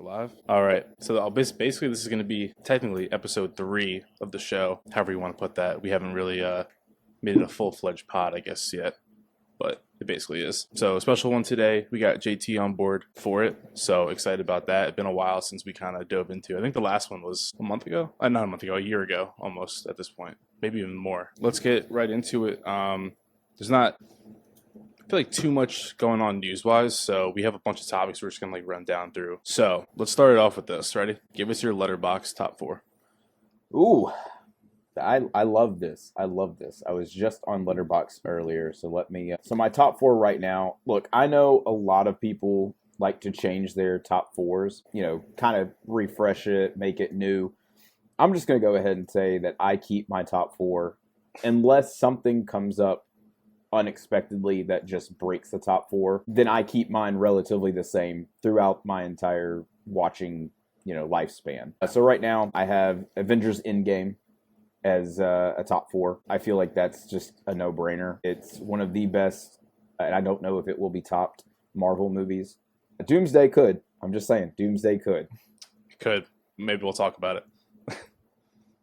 Live. All right. So basically, this is going to be technically episode 3 of the show, however you want to put that. We haven't really made it a full-fledged pod, I guess, yet, but it basically is. So a special one today. We got JT on board for it. So excited about that. It's been a while since we kind of dove into it. I think the last one was a month ago. Not a month ago, a year ago almost at this point. Maybe even more. Let's get right into it. There's not... I feel like too much going on news-wise, so we have a bunch of topics we're just going to run down through. So let's start it off with this. Ready? Give us your Letterboxd top 4. Ooh, I love this. I love this. I was just on Letterboxd earlier, so let me... So my top 4 right now, look, I know a lot of people like to change their top 4s, kind of refresh it, make it new. I'm just going to go ahead and say that I keep my top 4 unless something comes up unexpectedly that just breaks the top 4, then I keep mine relatively the same throughout my entire watching, lifespan. So right now I have Avengers Endgame as a top 4. I feel like that's just a no-brainer. It's one of the best, and I don't know if it will be topped, Marvel movies. Doomsday could. I'm just saying, Doomsday could. Could. Maybe we'll talk about it.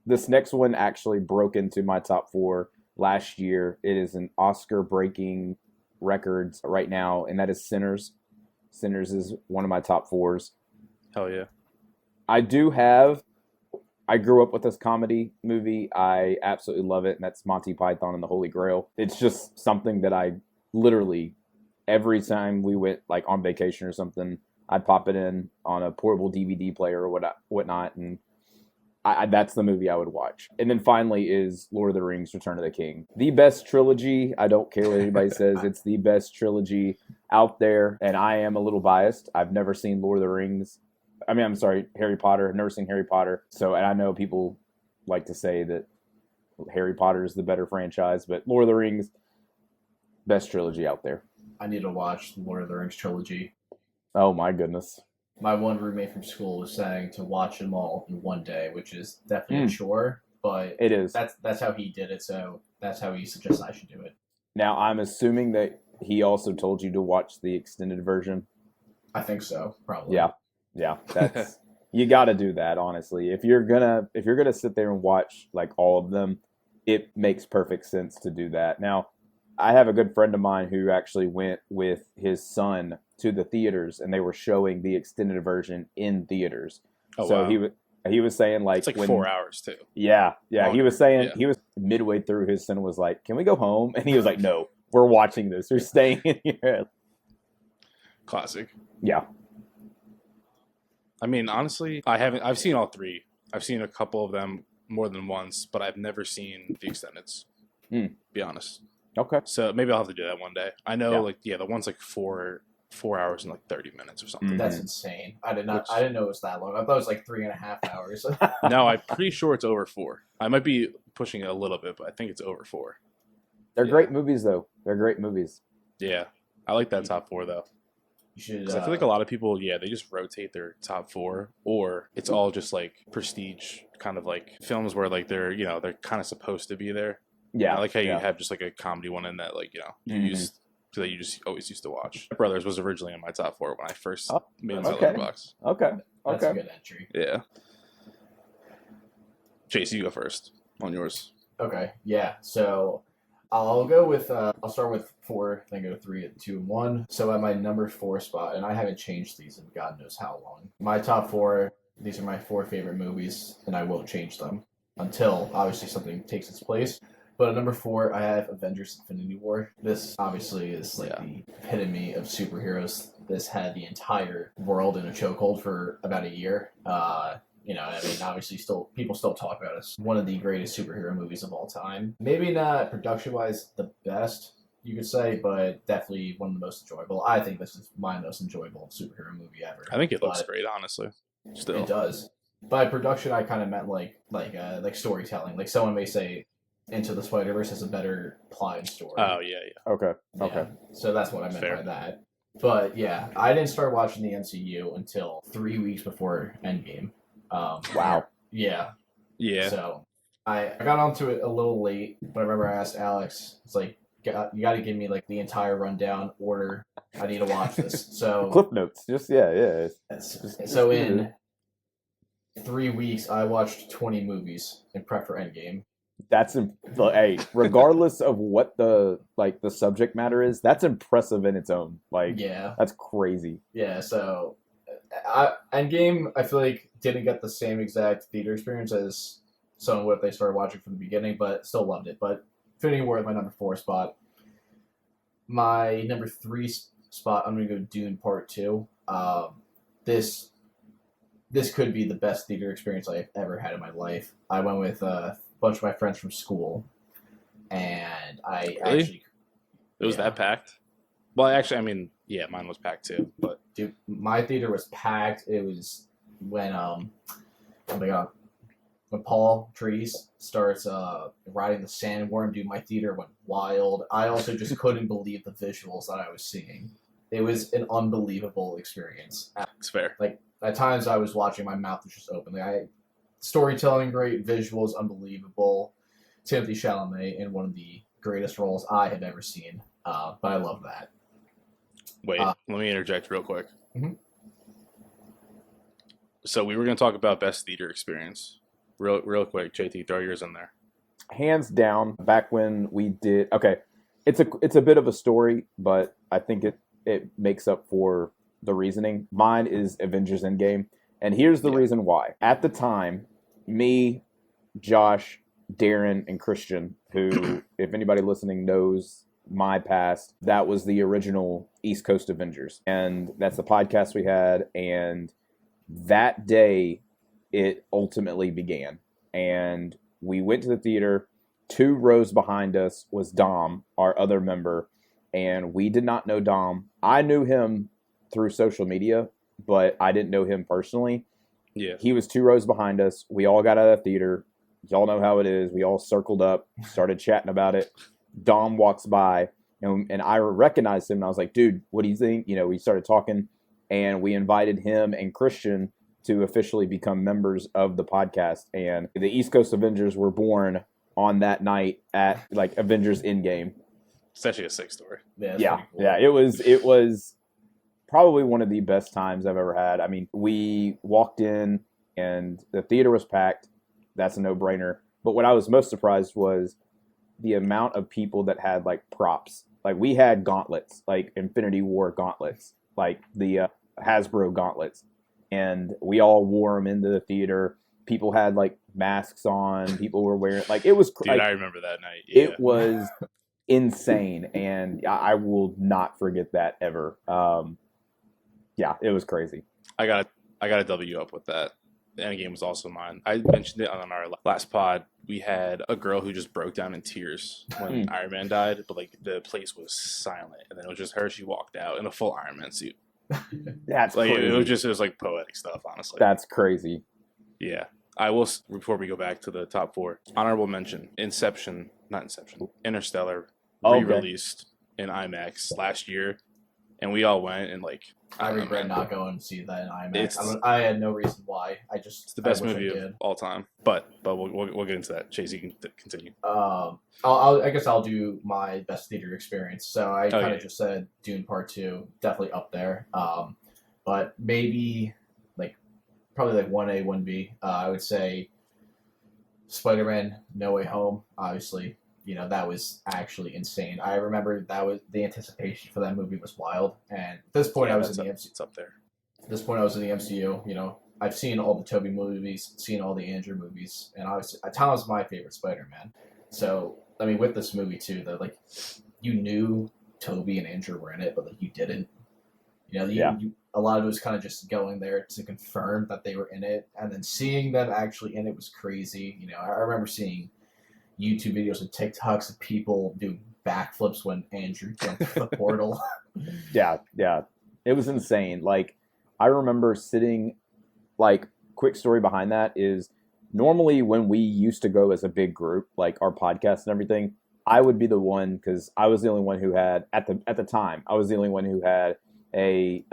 This next one actually broke into my top 4 last year. It is an Oscar-breaking records right now, and that is Sinners. Sinners is one of my top 4s. Hell yeah. I grew up with this comedy movie. I absolutely love it, and that's Monty Python and the Holy Grail. It's just something that I literally, every time we went on vacation or something, I'd pop it in on a portable DVD player or whatnot, and that's the movie I would watch. And then finally is Lord of the Rings, Return of the King. The best trilogy. I don't care what anybody says. It's the best trilogy out there. And I am a little biased. I've never seen Lord of the Rings. I'm sorry, Harry Potter. I've never seen Harry Potter. So, and I know people like to say that Harry Potter is the better franchise, but Lord of the Rings, best trilogy out there. I need to watch the Lord of the Rings trilogy. Oh my goodness. My one roommate from school was saying to watch them all in one day, which is definitely a chore, but it is. That's how he did it, so that's how he suggests I should do it. Now, I'm assuming that he also told you to watch the extended version. I think so, probably. Yeah. That's you got to do that, honestly. If you're gonna sit there and watch all of them, it makes perfect sense to do that. Now, I have a good friend of mine who actually went with his son to the theaters, and they were showing the extended version in theaters. Oh, so wow. he was saying it's 4 hours too. Yeah. Longer. He was saying he was midway through. His son was like, "Can we go home?" And he was like, "No, we're watching this. We're staying in here." Classic. Yeah. I mean, honestly, I've seen all 3. I've seen a couple of them more than once, but I've never seen the extendeds. Be honest. Okay. So maybe I'll have to do that one day. I know, the one's 4 hours and 30 minutes or something. That's insane. I didn't know it was that long. I thought it was 3.5 hours. No, I'm pretty sure it's over 4. I might be pushing it a little bit, but I think it's over 4. They're great movies, though. They're great movies. Yeah. I like that top 4, though. You should. I feel like a lot of people, they just rotate their top 4, or it's all just prestige kind of films where they're they're kind of supposed to be there. Yeah, I like how you have just a comedy one in that you used that you just always used to watch. Brothers was originally in my top 4 when I first made it to Letterboxd. Okay, that's a good entry. Yeah. Chase, you go first on yours. Okay, yeah. So I'll go with I'll start with 4, then go to 3, and 2, and 1. So at my number 4 spot, and I haven't changed these in God knows how long. My top 4. These are my 4 favorite movies, and I won't change them until obviously something takes its place. But at number 4, I have Avengers Infinity War. This obviously is the epitome of superheroes. This had the entire world in a chokehold for about a year. Obviously people still talk about it. It's one of the greatest superhero movies of all time. Maybe not production-wise the best, you could say, but definitely one of the most enjoyable. I think this is my most enjoyable superhero movie ever. I think it looks great, honestly. Still. It does. By production, I kind of meant like storytelling. Like someone may say Into the Spider-Verse has a better plot and story. Oh, yeah. Okay. Yeah. So that's what I meant by that. But yeah, I didn't start watching the MCU until 3 weeks before Endgame. Wow. Yeah. Yeah. So I got onto it a little late, but I remember I asked Alex, it's you got to give me like the entire rundown order. I need to watch this. So Cliff notes. Just yeah. so in 3 weeks, I watched 20 movies in prep for Endgame. That's hey, regardless of what the subject matter is, that's impressive in its own. Like, Yeah, that's crazy. yeah. So Endgame, I feel like didn't get the same exact theater experience as someone would if they started watching from the beginning, but still loved it. But Infinity War is my number 4 spot. My number 3 spot, I'm gonna go Dune Part 2. This could be the best theater experience I've ever had in my life. I went with a bunch of my friends from school, and I Really? actually It was that packed? Well, actually, I mean, yeah, mine was packed too. But dude, my theater was packed. It was when oh my god, when Paul Trees starts riding the sandworm, dude, my theater went wild. I also just couldn't believe the visuals that I was seeing. It was an unbelievable experience. it's fair. Like at times I was watching, my mouth was just open. Like, storytelling great, visuals unbelievable. Timothy Chalamet in one of the greatest roles I have ever seen. But I love that. Wait, let me interject real quick. Mhm. So we were going to talk about best theater experience. Real quick, JT, throw yours in there. Hands down, back when we did. Okay, it's a bit of a story, but I think it makes up for the reasoning. Mine is Avengers Endgame, and here's the reason why. At the time, me, Josh, Darren, and Christian, who, if anybody listening knows my past, that was the original East Coast Avengers, and that's the podcast we had. And that day, it ultimately began, and we went to the theater. 2 rows behind us was Dom, our other member, and we did not know Dom. I knew him through social media, but I didn't know him personally. Yeah. He was 2 rows behind us. We all got out of the theater. Y'all know how it is. We all circled up, started chatting about it. Dom walks by, and I recognized him, and I was like, dude, what do you think? We started talking, and we invited him and Christian to officially become members of the podcast. And the East Coast Avengers were born on that night at Avengers Endgame. It's actually a sick story. Yeah, cool. Yeah. It was probably one of the best times I've ever had. I mean, we walked in and the theater was packed. That's a no-brainer. But what I was most surprised was the amount of people that had props. We had gauntlets, Infinity War gauntlets, the Hasbro gauntlets. And we all wore them into the theater. People had masks on. People were wearing it was. Dude, I remember that night. Yeah. It was insane, and I will not forget that ever. Yeah, it was crazy. I gotta double you up with that. The Endgame was also mine. I mentioned it on our last pod. We had a girl who just broke down in tears when Iron Man died, but the place was silent, and then it was just her. She walked out in a full Iron Man suit. That's crazy. It was poetic stuff, honestly. That's crazy. Yeah. I will, before we go back to the top 4, honorable mention, Interstellar, re-released in IMAX last year, and we all went, and I regret not going to see that in IMAX. I had no reason why. It's the best movie of all time. But we'll get into that. Chase, you can continue. I guess I'll do my best theater experience. So I kind of just said Dune Part 2, definitely up there. But maybe probably 1A, 1B. I would say Spider-Man No Way Home. Obviously, that was actually insane. I remember that was the anticipation for that movie was wild. And at this point, I was in the MCU. It's up there. At this point, I was in the MCU. I've seen all the Tobey movies, seen all the Andrew movies, and obviously, Tom was my favorite Spider-Man. So, I mean, with this movie too, that you knew Tobey and Andrew were in it, but you didn't. A lot of it was kind of just going there to confirm that they were in it, and then seeing them actually in it was crazy. I remember seeing YouTube videos and TikToks of people do backflips when Andrew jumped the portal. Yeah, it was insane. I remember sitting. Quick story behind that is normally when we used to go as a big group, our podcast and everything, I would be the one because I was the only one who had at the time I was the only one who had a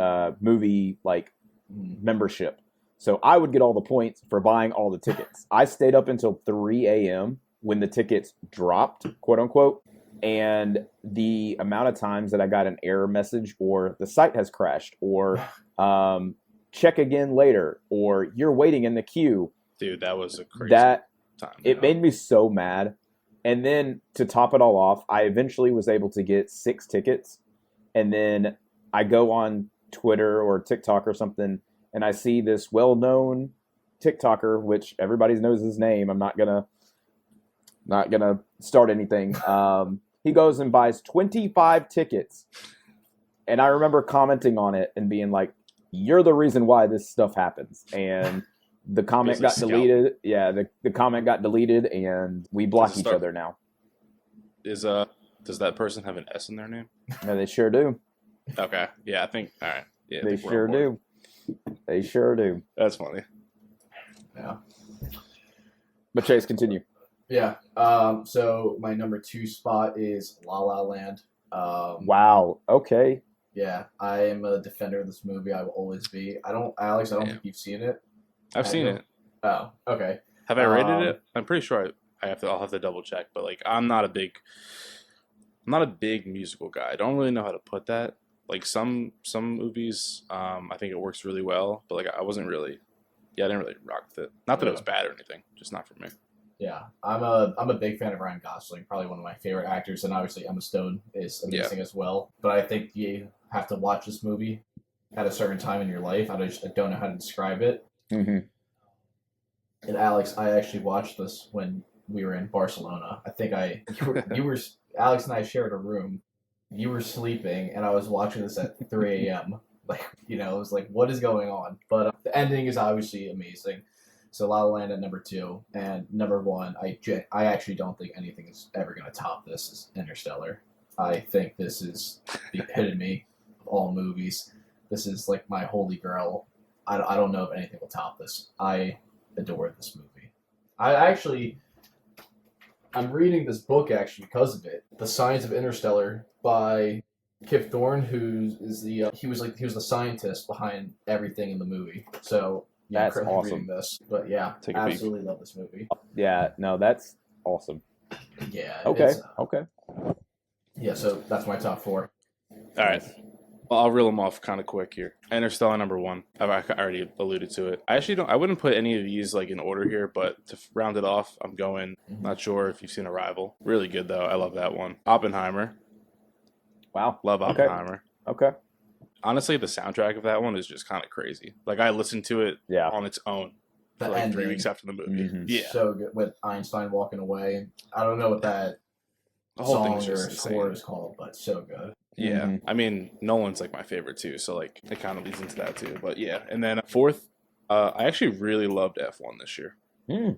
movie membership. So I would get all the points for buying all the tickets. I stayed up until 3 a.m. when the tickets dropped, quote unquote. And the amount of times that I got an error message, or the site has crashed, or check again later, or you're waiting in the queue. Dude, that was a crazy That time. it made me so mad. And then to top it all off, I eventually was able to get 6 tickets. And then I go on Twitter or TikTok or something, and I see this well-known TikToker, which everybody knows his name. I'm not gonna start anything. He goes and buys 25 tickets. And I remember commenting on it and being like, you're the reason why this stuff happens. And the comment got deleted. Yeah, the comment got deleted, and we block each other now. Does that person have an S in their name? No, they sure do. Okay. Yeah, I think. All right. Yeah, they sure do. They sure do. That's funny. Yeah. But Chase, continue. Yeah. So my number 2 spot is La La Land. Wow. Okay. Yeah, I am a defender of this movie. I will always be. Alex, I don't think you've seen it. I've seen it. Oh, okay. Have I rated it? I'm pretty sure I'll have to double check, but like I'm not a big musical guy. I don't really know how to put that. Like some movies, I think it works really well, but like I didn't really rock with it. Not that it was bad or anything, just not for me. Yeah, I'm a big fan of Ryan Gosling, probably one of my favorite actors, and obviously Emma Stone is amazing as well. But I think you have to watch this movie at a certain time in your life. I don't know how to describe it. Mm-hmm. And Alex, I actually watched this when we were in Barcelona. I think you were Alex and I shared a room. You were sleeping, and I was watching this at 3 a.m. Like, it was like, what is going on? But the ending is obviously amazing. So La La Land at number 2, and number 1, I actually don't think anything is ever going to top this, is Interstellar. I think this is the epitome of all movies. This is like my holy grail. I don't know if anything will top this. I adore this movie. I'm reading this book actually because of it, The Science of Interstellar by Kip Thorne, he was the scientist behind everything in the movie. So yeah, that's awesome. Reading this, but yeah, absolutely love this movie. Yeah, no, that's awesome. Yeah. Okay. Yeah, so that's my top 4. All right. Well, I'll reel them off kind of quick here. Interstellar number 1. I already alluded to it. I wouldn't put any of these like in order here, but to round it off, I'm going. Not sure if you've seen Arrival. Really good though. I love that one. Oppenheimer. Wow. Love Oppenheimer. Okay. Honestly, the soundtrack of that one is just kind of crazy. Like I listened to it on its own for like 3 weeks after the movie. Mm-hmm. Yeah. So good with Einstein walking away. I don't know what that the whole song thing's or just score is called, but so good. Yeah. Mm-hmm. I mean, Nolan's like my favorite too, so like it kind of leads into that too. But yeah. And then 4th, I actually really loved F1 this year.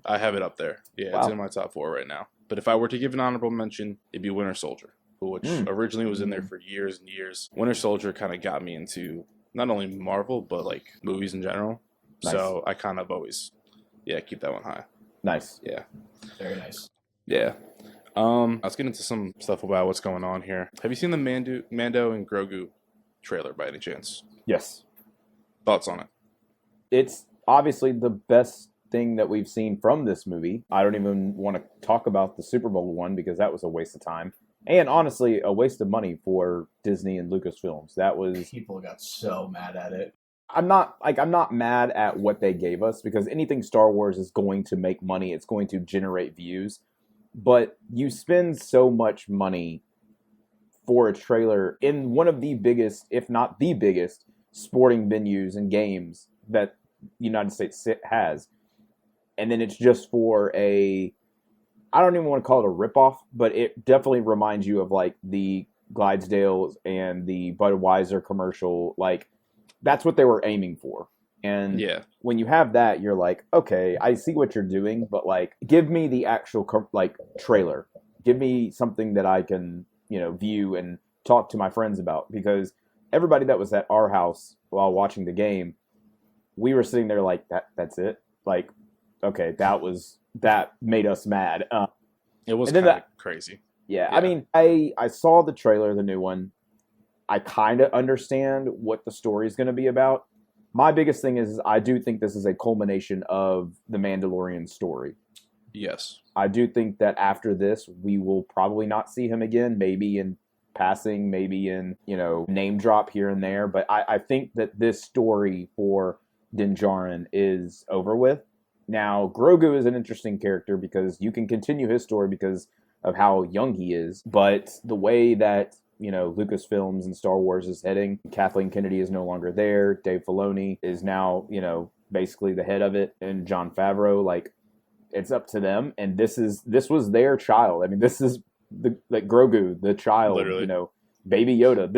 I have it up there. Yeah, It's in my top 4 right now. But if I were to give an honorable mention, it'd be Winter Soldier, which originally was in there for years and years. Winter Soldier kind of got me into not only Marvel, but like movies in general. Nice. So I kind of always, keep that one high. Nice. Yeah. Very nice. Yeah. Let's get into some stuff about what's going on here. Have you seen the Mando and Grogu trailer by any chance? Yes. Thoughts on it? It's obviously the best thing that we've seen from this movie. I don't even want to talk about the Super Bowl one because that was a waste of time. And honestly, a waste of money for Disney and Lucasfilms. That was... People got so mad at it. I'm not mad at what they gave us because anything Star Wars is going to make money. It's going to generate views. But you spend so much money for a trailer in one of the biggest, if not the biggest, sporting venues and games that the United States has. And then it's just for I don't even want to call it a ripoff, but it definitely reminds you of like the Clydesdales and the Budweiser commercial. Like that's what they were aiming for. And when you have that, you're like, okay, I see what you're doing, but like, give me the actual trailer. Give me something that I can, view and talk to my friends about. Because everybody that was at our house while watching the game, we were sitting there like, that's it. Like, okay, that made us mad. It was kind of crazy. Yeah, I mean, I saw the trailer, the new one. I kind of understand what the story is going to be about. My biggest thing is I do think this is a culmination of the Mandalorian story. Yes. I do think that after this, we will probably not see him again, maybe in passing, maybe in, name drop here and there. But I think that this story for Din Djarin is over with. Now, Grogu is an interesting character because you can continue his story because of how young he is. But the way that, Lucasfilms and Star Wars is heading, Kathleen Kennedy is no longer there. Dave Filoni is now, basically the head of it. And Jon Favreau, like, it's up to them. And this was their child. I mean, this is Grogu, the child, Literally. Baby Yoda.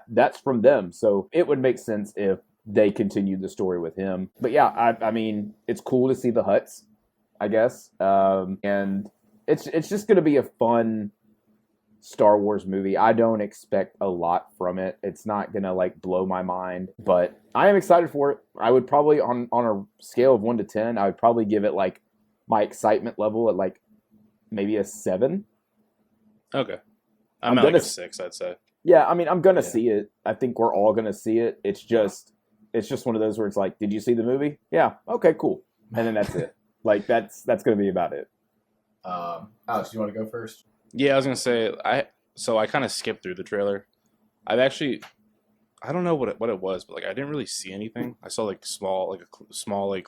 That's from them. So it would make sense if they continued the story with him. But yeah, I mean, it's cool to see the Hutts, I guess. And it's just going to be a fun Star Wars movie. I don't expect a lot from it. It's not going to like blow my mind, but I am excited for it. I would probably on a scale of 1 to 10, I would probably give it like my excitement level at like maybe a 7. Okay. I'm at like a 6, I'd say. Yeah, I mean, I'm going to see it. I think we're all going to see it. It's just one of those where it's like, did you see the movie? Yeah. Okay, cool. And then that's it. Like, that's going to be about it. Alex, do you want to go first? Yeah, I was going to say, I kind of skipped through the trailer. I don't know what it was, but like I didn't really see anything. I saw like small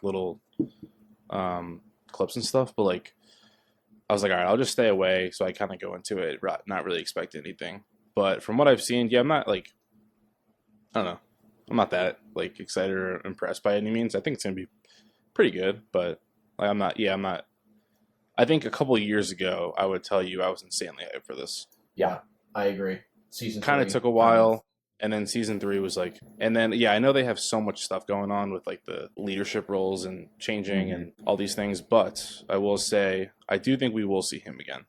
little clips and stuff, but like I was like, all right, I'll just stay away. So I kind of go into it not really expecting anything. But from what I've seen, yeah, I'm not like, I don't know, I'm not that like excited or impressed by any means. I think it's gonna be pretty good, but like I'm not. I think a couple of years ago, I would tell you I was insanely hyped for this. Yeah, I agree. Season kind of 3 took a while. And then season 3 was like, and then, yeah, I know they have so much stuff going on with like the leadership roles and changing and all these things, but I will say, I do think we will see him again.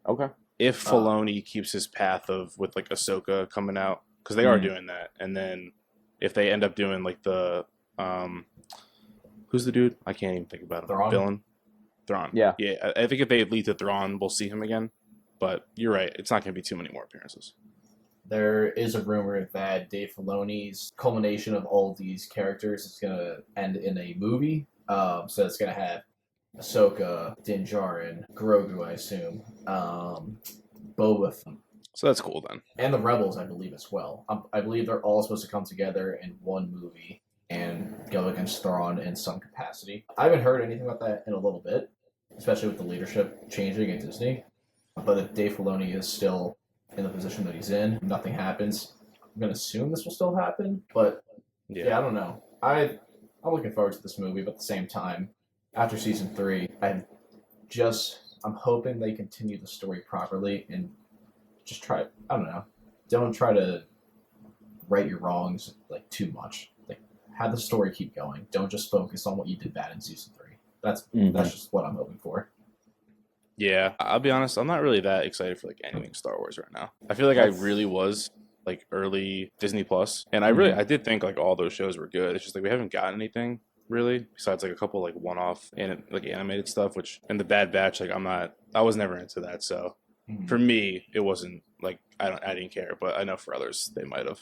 Okay. If Filoni keeps his path with like Ahsoka coming out, because they are doing that. And then if they end up doing like the, who's the dude? I can't even think about him. Thrawn. Thrawn. Yeah. Yeah. I think if they lead to Thrawn, we'll see him again. But you're right. It's not going to be too many more appearances. There is a rumor that Dave Filoni's culmination of all of these characters is going to end in a movie. So it's going to have Ahsoka, Din Djarin, Grogu, I assume, Boba Fett. So that's cool then. And the Rebels, I believe, as well. I believe they're all supposed to come together in one movie and go against Thrawn in some capacity. I haven't heard anything about that in a little bit, especially with the leadership changing at Disney. But if Dave Filoni is still in the position that he's in, nothing happens, I'm going to assume this will still happen. But, yeah I don't know. I'm looking forward to this movie, but at the same time, after season 3, I'm hoping they continue the story properly and just try, I don't know, don't try to right your wrongs like too much. Like, have the story keep going. Don't just focus on what you did bad in season 3. That's just what I'm hoping for. Yeah, I'll be honest, I'm not really that excited for like anything Star Wars right now. I feel like I really was like early Disney Plus, and I did think like all those shows were good. It's just like we haven't gotten anything really besides like a couple like one-off and like animated stuff, which in the Bad Batch, like I was never into that. So for me, it wasn't like I didn't care, but I know for others they might have.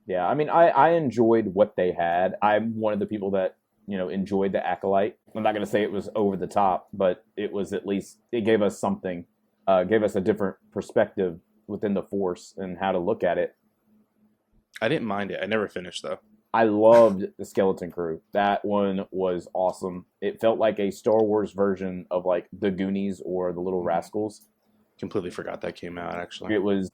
Yeah, I mean, I enjoyed what they had. I'm one of the people that enjoyed the Acolyte. I'm not going to say it was over the top, but it was at least, it gave us something, gave us a different perspective within the Force and how to look at it. I didn't mind it. I never finished though. I loved the Skeleton Crew. That one was awesome. It felt like a Star Wars version of like the Goonies or the Little Rascals. Completely forgot that came out actually. It was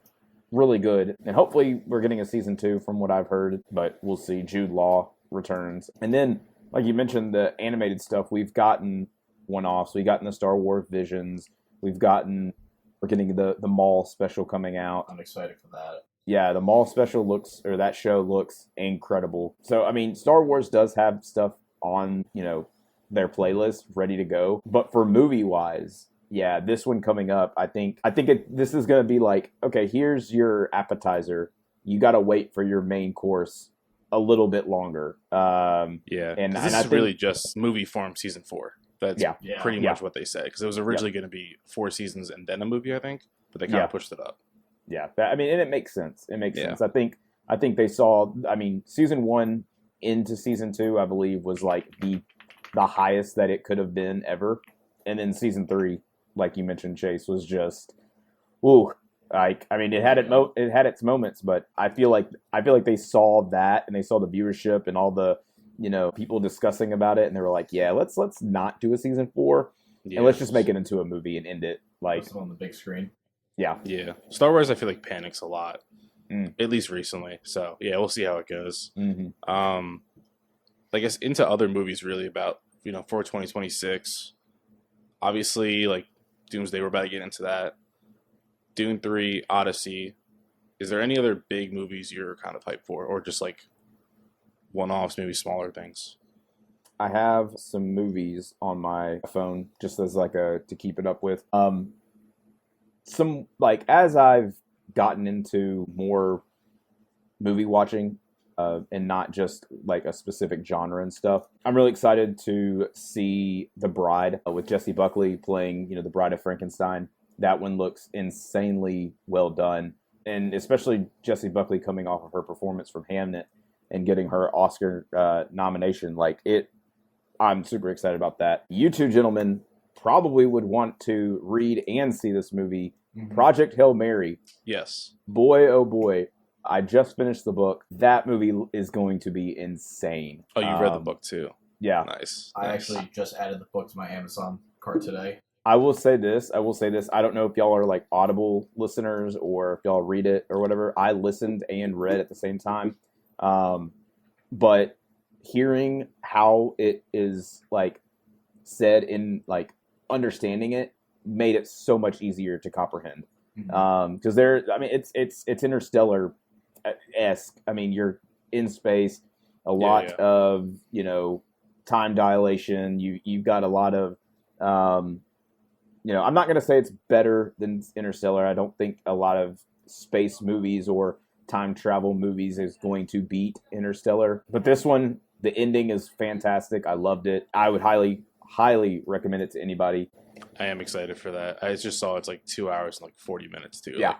really good. And hopefully we're getting a season 2 from what I've heard, but we'll see. Jude Law returns. And then, like you mentioned, the animated stuff, we've gotten one-offs. We've gotten the Star Wars Visions. We're getting the Maul special coming out. I'm excited for that. Yeah, the Maul special that show looks incredible. So, I mean, Star Wars does have stuff on, their playlist ready to go. But for movie-wise, yeah, this one coming up, I think this is going to be like, okay, here's your appetizer. You got to wait for your main course a little bit longer. And this is really just movie form season 4. That's pretty much what they said, because it was originally going to be 4 seasons and then a movie, I think, but they kind of pushed it up. Yeah, and it makes sense. It makes sense. I think they saw. I mean, season 1 into season 2, I believe, was like the highest that it could have been ever. And then season 3, like you mentioned, Chase, was just, ooh, like, I mean, it had its moments, but I feel like they saw that, and they saw the viewership and all the, people discussing about it, and they were like, yeah, let's not do a season 4, and let's just make it into a movie and end it like on the big screen. Yeah. Yeah. Star Wars, I feel like panics a lot, Mm. at least recently. So yeah, we'll see how it goes. Mm-hmm. I guess into other movies really about, for 2026. Obviously, like Doomsday, we're about to get into that. Dune 3, Odyssey. Is there any other big movies you're kind of hyped for, or just like one-offs, maybe smaller things? I have some movies on my phone just as like to keep it up with. Some like as I've gotten into more movie watching, and not just like a specific genre and stuff, I'm really excited to see The Bride with Jessie Buckley playing, the Bride of Frankenstein. That one looks insanely well done, and especially Jessie Buckley coming off of her performance from Hamnet and getting her Oscar nomination. I'm super excited about that. You two gentlemen probably would want to read and see this movie, Project Hail Mary. Yes. Boy, oh boy. I just finished the book. That movie is going to be insane. Oh, you read the book too? Yeah. Nice. I actually just added the book to my Amazon cart today. I will say this. I don't know if y'all are like Audible listeners or if y'all read it or whatever. I listened and read at the same time. But hearing how it is like said in like understanding it made it so much easier to comprehend. Because it's Interstellar-esque. I mean, you're in space, a lot of time dilation. You've got a lot of I'm not gonna say it's better than Interstellar. I don't think a lot of space movies or time travel movies is going to beat Interstellar. But this one, the ending is fantastic. I loved it. I would highly recommend it to anybody. I am excited for that. I just saw it's like 2 hours and like 40 minutes too. Yeah. Like,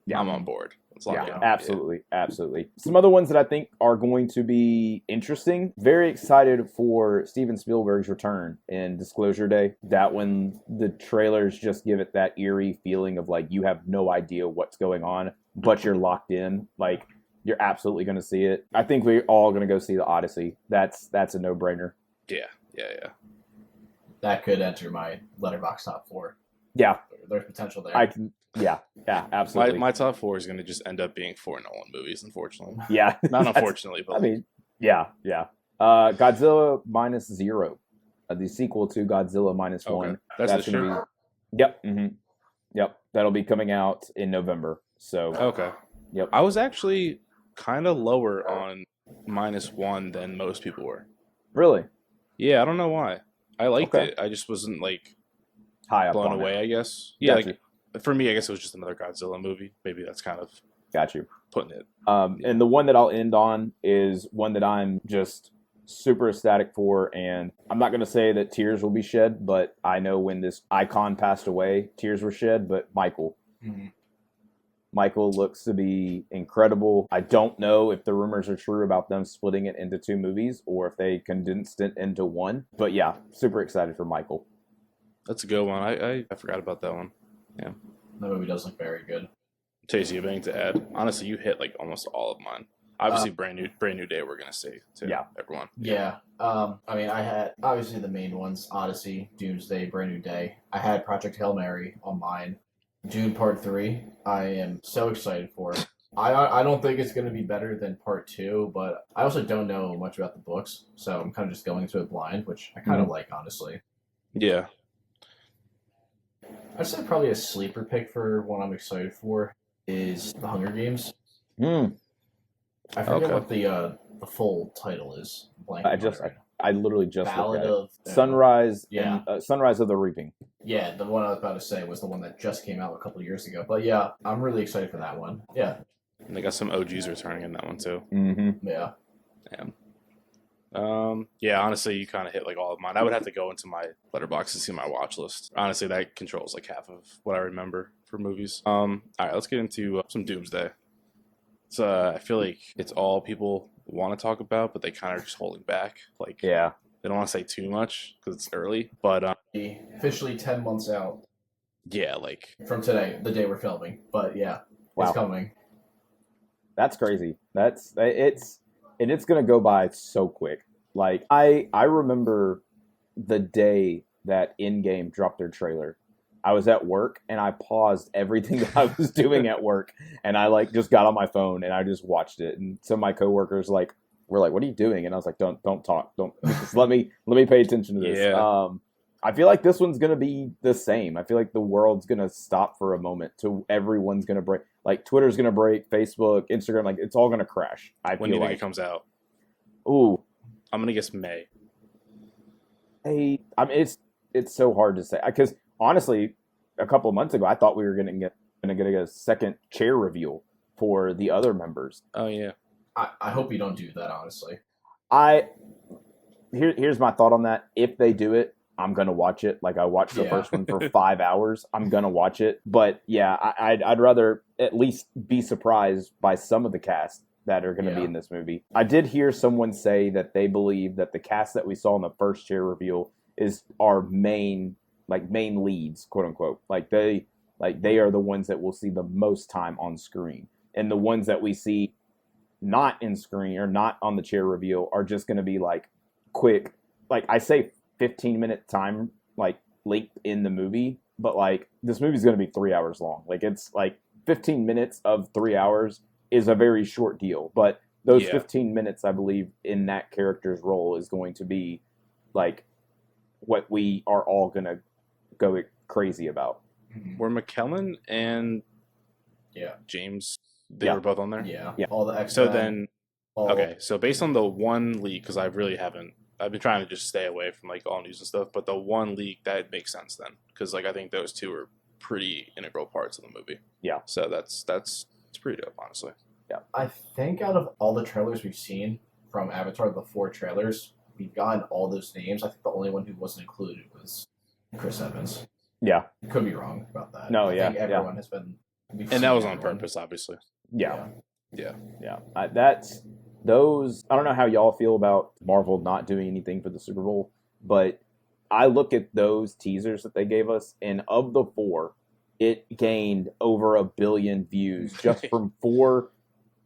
Yeah. I'm on board. Yeah, absolutely. Some other ones that I think are going to be interesting. Very excited for Steven Spielberg's return in Disclosure Day. That one, the trailers just give it that eerie feeling of like you have no idea what's going on, but you're locked in. Like you're absolutely going to see it. I think we're all going to go see the Odyssey. That's a no-brainer. Yeah. That could enter my Letterboxd top 4. Yeah, there's potential there. Yeah, absolutely. My top 4 is going to just end up being 4 Nolan movies, unfortunately. Yeah. Not unfortunately, but yeah. Godzilla Minus Zero, the sequel to Godzilla Minus One. That's the show. Yep. Mm-hmm. Yep. That'll be coming out in November. So. Okay. Yep. I was actually kind of lower on -1 than most people were. Really? Yeah, I don't know why. I liked it. I just wasn't like high up blown on away. it. I guess. Yeah. Gotcha. Like, for me, I guess it was just another Godzilla movie. Maybe that's kind of got you putting it. And the one that I'll end on is one that I'm just super ecstatic for, and I'm not going to say that tears will be shed, but I know when this icon passed away, tears were shed. But Michael. Mm-hmm. Michael looks to be incredible. I don't know if the rumors are true about them splitting it into 2 movies or if they condensed it into 1. But yeah, super excited for Michael. That's a good one. I forgot about that one. Yeah. That movie does look very good. Chase, you have anything to add? Honestly, you hit like almost all of mine. Obviously, brand new day we're gonna see too. Yeah. Everyone. Yeah. I mean, I had obviously the main ones: Odyssey, Doomsday, Brand New Day. I had Project Hail Mary on mine. Dune Part 3. I am so excited for. I don't think it's going to be better than Part 2, but I also don't know much about the books, so I'm kind of just going into it blind, which I kind of like, honestly. Yeah. I'd say probably a sleeper pick for one I'm excited for is The Hunger Games. I forget what the full title is. I literally just Ballad looked at of Sunrise. Yeah. And, Sunrise of the Reaping. Yeah, the one I was about to say was the one that just came out a couple of years ago. But yeah, I'm really excited for that one. Yeah. And they got some OGs returning in that one too. Mm-hmm. Yeah. Yeah, honestly, you kind of hit like all of mine. I would have to go into my Letterboxd to see my watch list. Honestly, that controls like half of what I remember for movies. All right, let's get into some Doomsday. It's I feel like it's all people want to talk about, but they kind of are just holding back. Like, Yeah. They don't want to say too much because it's early, but Officially 10 months out yeah, like from today, the day we're filming. But yeah, Wow. it's coming. That's crazy. It's gonna go by so quick. Like I remember the day that Endgame dropped their trailer. I was at work and I paused everything that I was doing at work and I like just got on my phone and I just watched it. And some of my coworkers were like, "What are you doing?" And I was like, "Don't talk. Don't just let me pay attention to this." Yeah. I feel like this one's gonna be the same. I feel like the world's gonna stop for a moment. To everyone's gonna break. Like Twitter's gonna break, Facebook, Instagram, like it's all gonna crash. When do you think it comes out? Ooh, I'm gonna guess May. I mean, it's so hard to say because honestly, a couple of months ago, I thought we were gonna get a second chair reveal for the other members. Oh yeah. I hope you don't do that, honestly. Here's my thought on that. If they do it, I'm gonna watch it. Like I watched the first one for 5 hours. I'm gonna watch it. But yeah, I'd rather at least be surprised by some of the cast that are going to be in this movie. I did hear someone say that they believe that the cast that we saw in the first chair reveal is our main leads, quote unquote. Like they are the ones that we'll see the most time on screen, and the ones that we see not in screen or not on the chair reveal are just going to be like quick. Like I say, 15-minute time like length in the movie, but like this movie is going to be 3 hours long. Like it's like 15 minutes of 3 hours is a very short deal, but those 15 minutes, I believe, in that character's role is going to be like what we are all going to go crazy about. Were McKellen and James, they were both on there? Yeah. All the X-Men. So then, okay, so based on the one leak, because I really haven't, I've been trying to just stay away from like all news and stuff, but the one leak, that makes sense then, because like I think those two are pretty integral parts of the movie. Yeah. So it's pretty dope, honestly. Yeah. I think out of all the trailers we've seen from Avatar, the 4 trailers, we've gotten all those names. I think the only one who wasn't included was Chris Evans. Yeah. Could be wrong about that. No, I think everyone has been. And that was on purpose, obviously. Yeah. Yeah. That's those. I don't know how y'all feel about Marvel not doing anything for the Super Bowl, but I look at those teasers that they gave us, and of the 4, it gained over 1 billion views just from 4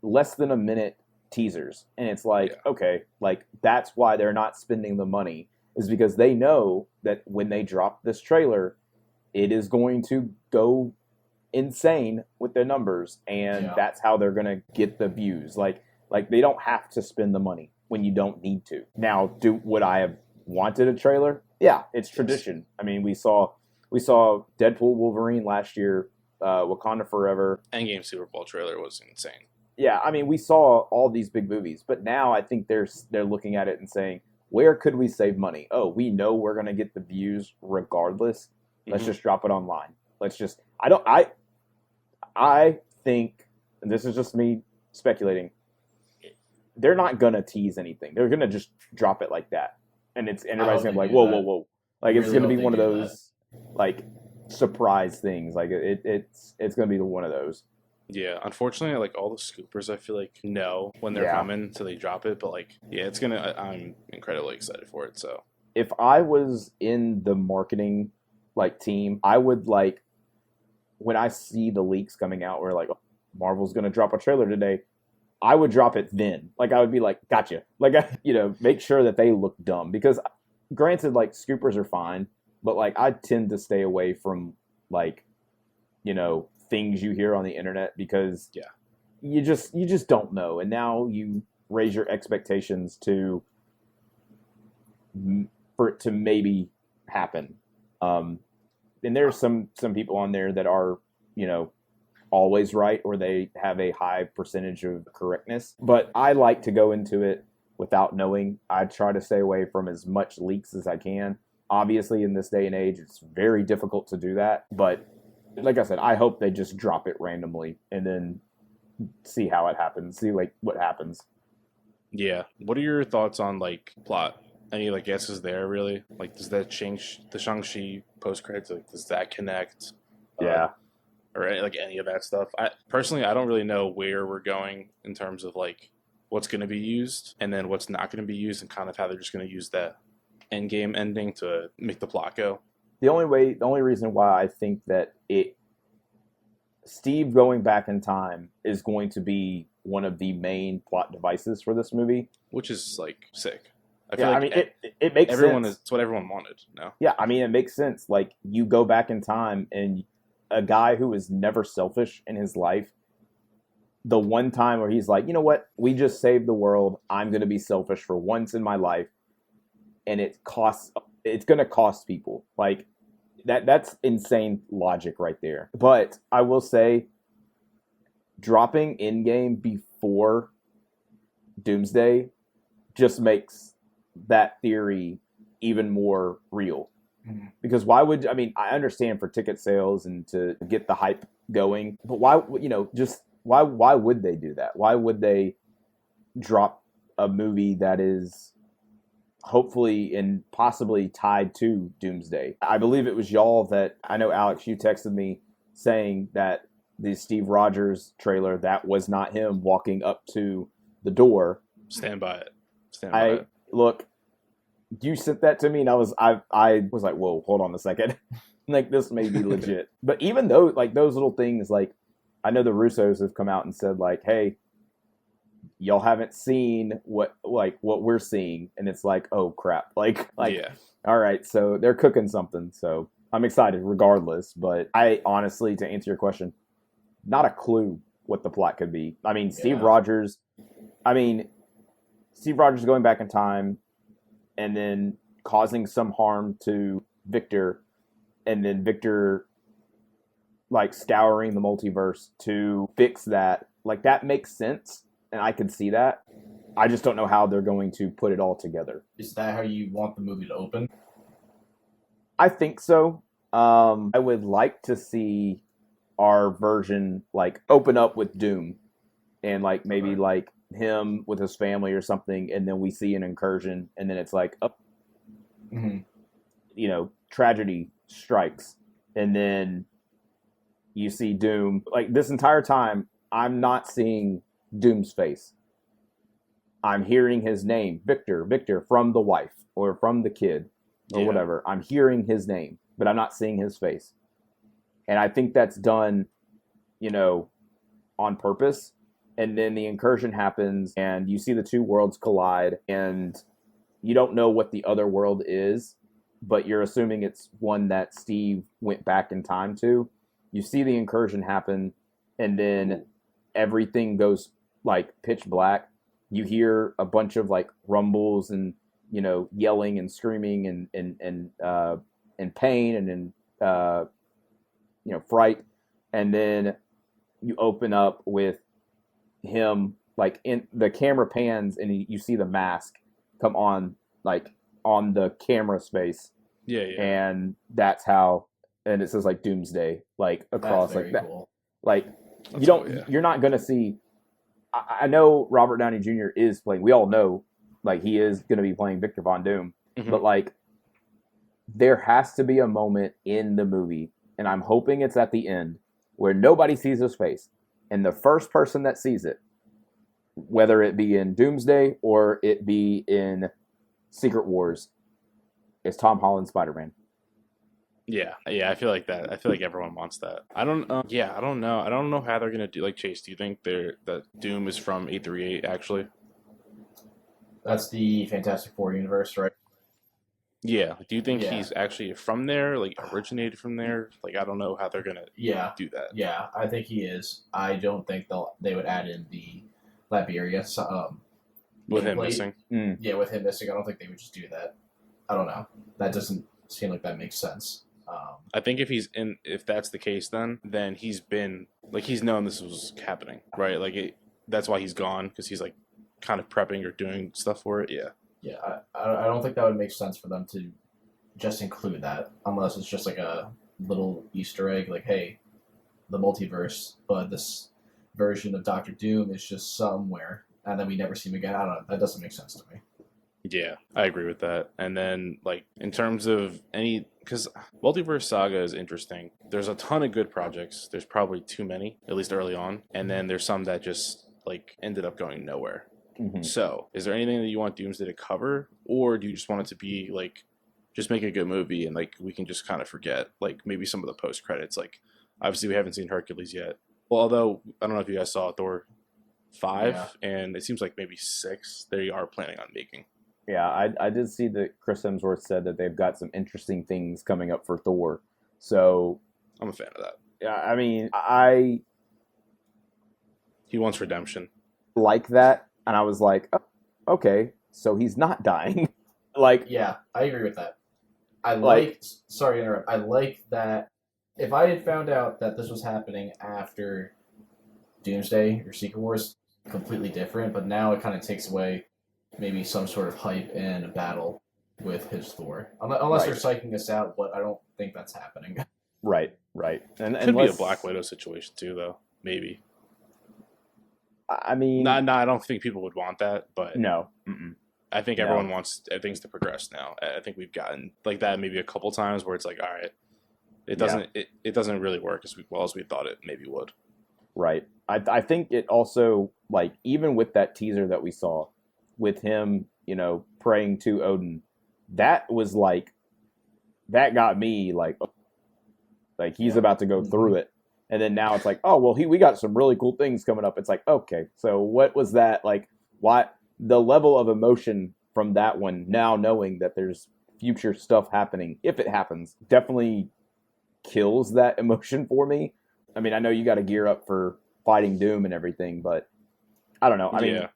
less than a minute teasers. And it's like, okay, like that's why they're not spending the money, is because they know that when they drop this trailer, it is going to go insane with their numbers, and that's how they're going to get the views. Like they don't have to spend the money when you don't need to. Now, would I have wanted a trailer? Yeah, it's tradition. I mean, we saw Deadpool Wolverine last year, Wakanda Forever. Endgame Super Bowl trailer was insane. Yeah, I mean, we saw all these big movies, but now I think they're looking at it and saying, where could we save money? Oh, we know we're going to get the views regardless. Let's just drop it online. Let's just, I think, and this is just me speculating, they're not going to tease anything. They're going to just drop it like that. And everybody's going to be like, whoa. Like, it's going to be one of those, like, surprise things. Like, it's going to be one of those. Yeah, unfortunately, like, all the scoopers, I feel like, know when they're coming, so they drop it. But, like, yeah, I'm incredibly excited for it, so. If I was in the marketing, like, team, I would, like, when I see the leaks coming out where, like, Marvel's going to drop a trailer today, I would drop it then. Like, I would be like, gotcha. Like, make sure that they look dumb. Because, granted, like, scoopers are fine, but, like, I tend to stay away from, like, things you hear on the internet, because you just don't know, and now you raise your expectations for it to maybe happen. And there's some people on there that are always right, or they have a high percentage of correctness, but I like to go into it without knowing. I try to stay away from as much leaks as I can. Obviously, in this day and age, it's very difficult to do that, but like I said, I hope they just drop it randomly and then see how it happens, see like what happens. Yeah. What are your thoughts on like plot? Any like guesses there really? Like, does that change the Shang-Chi post-credits? Like, does that connect? Or any of that stuff? I don't really know where we're going in terms of like what's going to be used and then what's not going to be used, and kind of how they're just going to use endgame ending to make the plot go. The only reason why I think that Steve going back in time is going to be one of the main plot devices for this movie. Which is like sick. I mean, it makes sense. It's what everyone wanted. No. Yeah, I mean, it makes sense. Like, you go back in time, and a guy who is never selfish in his life, the one time where he's like, you know what, we just saved the world. I'm going to be selfish for once in my life, and it's going to cost people. Like, that's insane logic right there. But I will say, dropping Endgame before Doomsday just makes that theory even more real. Mm-hmm. Because I understand for ticket sales and to get the hype going, but why would they do that? Why would they drop a movie that is hopefully and possibly tied to Doomsday? I believe it was y'all that, I know, Alex, you texted me saying that the Steve Rogers trailer, that was not him walking up to the door. Stand by it. Look, you sent that to me, and I was like, whoa, hold on a second. Like, this may be legit. But even though, like, those little things, like, I know the Russos have come out and said, like, hey, y'all haven't seen what we're seeing, and it's like, oh crap. Like yeah. All right, so they're cooking something. So I'm excited regardless. But I honestly, to answer your question, not a clue what the plot could be. I mean, Steve Rogers going back in time and then causing some harm to Victor, and then Victor like scouring the multiverse to fix that. Like, that makes sense, and I can see that. I just don't know how they're going to put it all together. Is that how you want the movie to open? I think so. I would like to see our version like open up with Doom, and like maybe like him with his family or something, and then we see an incursion, and then it's like, tragedy strikes, and then you see Doom. Like, this entire time, I'm not seeing Doom's face. I'm hearing his name, Victor, from the wife or from the kid or whatever. I'm hearing his name, but I'm not seeing his face. And I think that's done, on purpose. And then the incursion happens, and you see the two worlds collide, and you don't know what the other world is, but you're assuming it's one that Steve went back in time to. You see the incursion happen, and then everything goes like pitch black. You hear a bunch of like rumbles and, yelling and screaming and pain and fright. And then you open up with him, like, in the camera pans, and you see the mask come on, like, on the camera space. Yeah. And that's how, and it says like Doomsday, like across like that. Cool. Like, you're not going to see, I know Robert Downey Jr. is playing, we all know, like, he is going to be playing Victor Von Doom, but like, there has to be a moment in the movie, and I'm hoping it's at the end, where nobody sees his face. And the first person that sees it, whether it be in Doomsday or it be in Secret Wars, is Tom Holland's Spider-Man. Yeah, I feel like that. I feel like everyone wants that. I don't know. I don't know how they're gonna do. Like, Chase, do you think that Doom is from 838 actually? That's the Fantastic Four universe, right? Yeah. Do you think he's actually from there? Like, originated from there? Like, I don't know how they're gonna do that. Yeah, I think he is. I don't think they would add in the Liberia. With him missing. Yeah, with him missing, I don't think they would just do that. I don't know. That doesn't seem like that makes sense. I think if that's the case, then he's been, like, he's known this was happening, right? Like, that's why he's gone, because he's like kind of prepping or doing stuff for it. Yeah, I don't think that would make sense for them to just include that, unless it's just like a little Easter egg, like, hey, the multiverse, but this version of Doctor Doom is just somewhere, and then we never see him again. I don't know. That doesn't make sense to me. Yeah, I agree with that. And then, like, in terms of because Multiverse Saga is interesting. There's a ton of good projects. There's probably too many, at least early on. And then there's some that just, like, ended up going nowhere. Mhm. So, is there anything that you want Doomsday to cover, or do you just want it to be like, just make a good movie and like we can just kind of forget like maybe some of the post credits? Like, obviously we haven't seen Hercules yet. Well, although I don't know if you guys saw Thor 5, Yeah. and it seems like maybe 6 they are planning on making. Yeah, I did see that Chris Hemsworth said that they've got some interesting things coming up for Thor. So, I'm a fan of that. yeah, I mean, I He wants redemption. like that, and I was like, oh, okay, so he's not dying. Like, Yeah, I agree with that. I Like- sorry to interrupt. I like that. If I had found out that this was happening after Doomsday or Secret Wars, completely different. But now it kind of takes away maybe some sort of hype and a battle with his Thor, unless they're psyching us out. But I don't think that's happening. right, and Could be a Black Widow situation too, though. Maybe. I mean, No, I don't think people would want that, but no. Mm-mm. I think No. everyone wants things to progress now. I think we've gotten like that maybe a couple times where it's like, all right, it doesn't really work as well as we thought it maybe would. Right. I think it also, like, even with that teaser that we saw with him, praying to Odin, that was like, that got me like he's about to go through it. And then now it's like, oh, well, we got some really cool things coming up. It's like, okay, so what was that? Like, what the level of emotion from that one, now knowing that there's future stuff happening, if it happens, definitely kills that emotion for me. I mean, I know you got to gear up for fighting Doom and everything, but I don't know. I mean,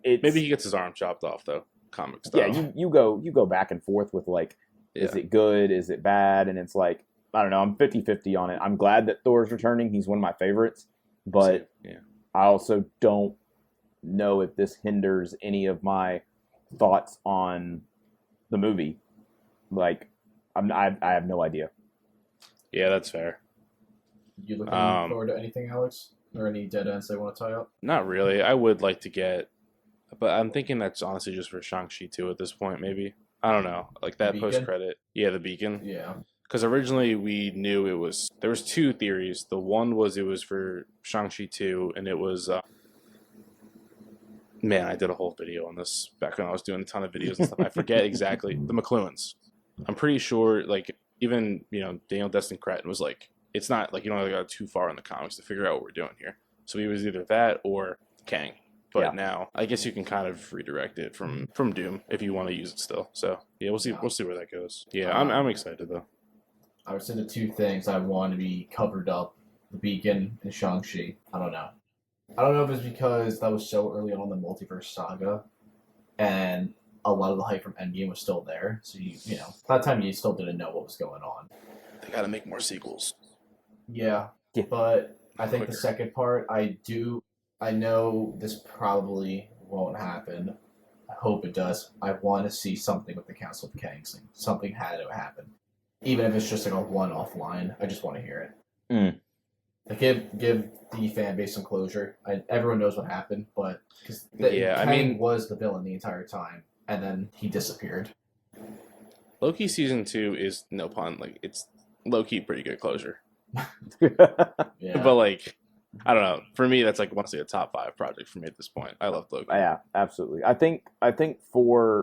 maybe he gets his arm chopped off though. Comic stuff. Yeah, you go back and forth with like, is it good? Is it bad? And it's like, I don't know. I'm 50-50 on it. I'm glad that Thor's returning. He's one of my favorites, but I also don't know if this hinders any of my thoughts on the movie. Like, I have no idea. Yeah, that's fair. You looking forward to anything, Alex? Or any dead ends they want to tie up? Not really. I would like to get, but I'm thinking that's honestly just for Shang-Chi too at this point, maybe. I don't know. Like that post-credit. Yeah, the beacon. Yeah. Because originally we knew there was 2 theories. The one was it was for Shang-Chi 2, and it was, man, I did a whole video on this back when I was doing a ton of videos and stuff. I forget exactly. The McLuhans. I'm pretty sure, like, even, Daniel Destin Cretton was like, it's not, like, you don't go too far in the comics to figure out what we're doing here. So it was either that or Kang. But now, I guess you can kind of redirect it from Doom if you want to use it still. So, yeah, we'll see where that goes. Yeah, I'm excited, though. I would say the 2 things I want to be covered up, the Beacon and Shang-Chi. I don't know. I don't know if it's because that was so early on in the multiverse saga, and a lot of the hype from Endgame was still there. So, that time you still didn't know what was going on. They got to make more sequels. Yeah, but I think the second part, I know this probably won't happen. I hope it does. I want to see something with the Council of Kangs. Something had to happen. Even if it's just like a one-off line, I just want to hear it. Like give the fan base some closure. Everyone knows what happened, but because Kang was the villain the entire time, and then he disappeared. Loki season 2 is, no pun, like, it's low-key pretty good closure. Yeah. But like, I don't know. For me, that's like honestly a top 5 project for me at this point. I love Loki. Yeah, absolutely. I think for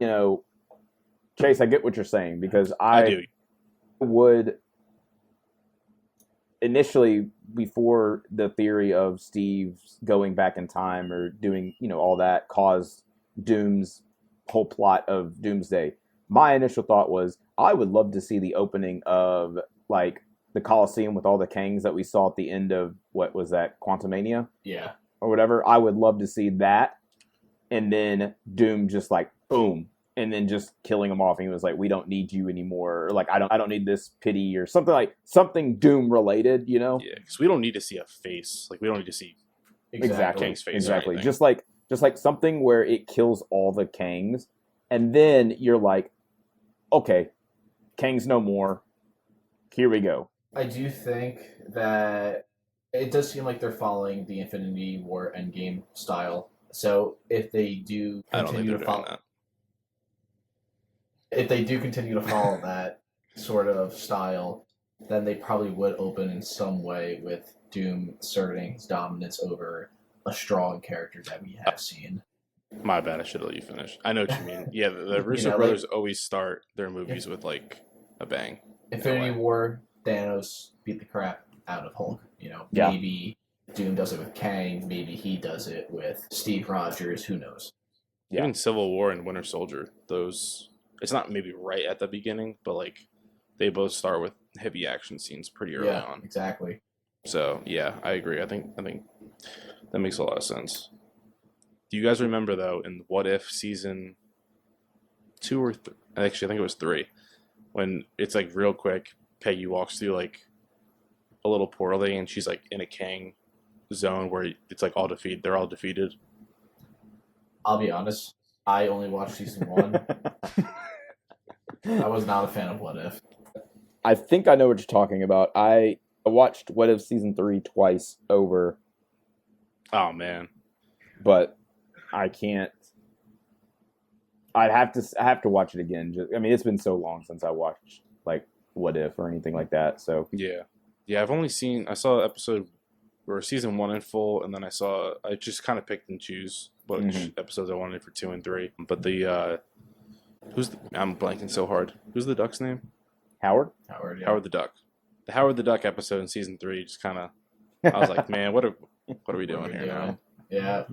Chase, I get what you're saying, because I do. Would initially, before the theory of Steve going back in time or doing all that caused Doom's whole plot of Doomsday, my initial thought was I would love to see the opening of like the Coliseum with all the Kangs that we saw at the end of, what was that, Quantumania? Yeah. Or whatever. I would love to see that, and then Doom just like boom, and then just killing him off. And he was like, "We don't need you anymore." Or like, "I don't need this pity," or something Doom related, Yeah, because we don't need to see a face. Like, we don't need to see Kang's face. Exactly. Just like something where it kills all the Kangs, and then you're like, okay, Kang's no more. Here we go. I do think that it does seem like they're following the Infinity War Endgame style. So if they do continue to follow that, if they do continue to follow that sort of style, then they probably would open in some way with Doom asserting his dominance over a strong character that we have seen. My bad. I should have let you finish. I know what you mean. Yeah, the Russo like, brothers always start their movies with like a bang. Infinity War, Thanos beat the crap out of Hulk. Yeah. Maybe Doom does it with Kang. Maybe he does it with Steve Rogers. Who knows? Yeah. Even Civil War and Winter Soldier, those it's not maybe right at the beginning, but like they both start with heavy action scenes pretty early on. Exactly. So yeah, I agree. I think that makes a lot of sense. Do you guys remember though in What If season 2 or actually I think it was 3, when it's like real quick, Peggy walks through like a little portal thing and she's like in a Kang zone where it's like all defeated. They're all defeated. I'll be honest. I only watched season 1. I was not a fan of What If. I think I know what you're talking about. I watched What If season 3 twice over. Oh man. But I can't. I have to watch it again. I mean, it's been so long since I watched like What If or anything like that. So yeah. I saw episode or season 1 in full, and then I just kind of picked and choose what episodes I wanted for 2 and 3. But I'm blanking so hard. Who's the duck's name? Howard. Yeah. Howard the Duck. The Howard the Duck episode in season 3 just kind of. I was like, man, what are we doing here now? Yeah.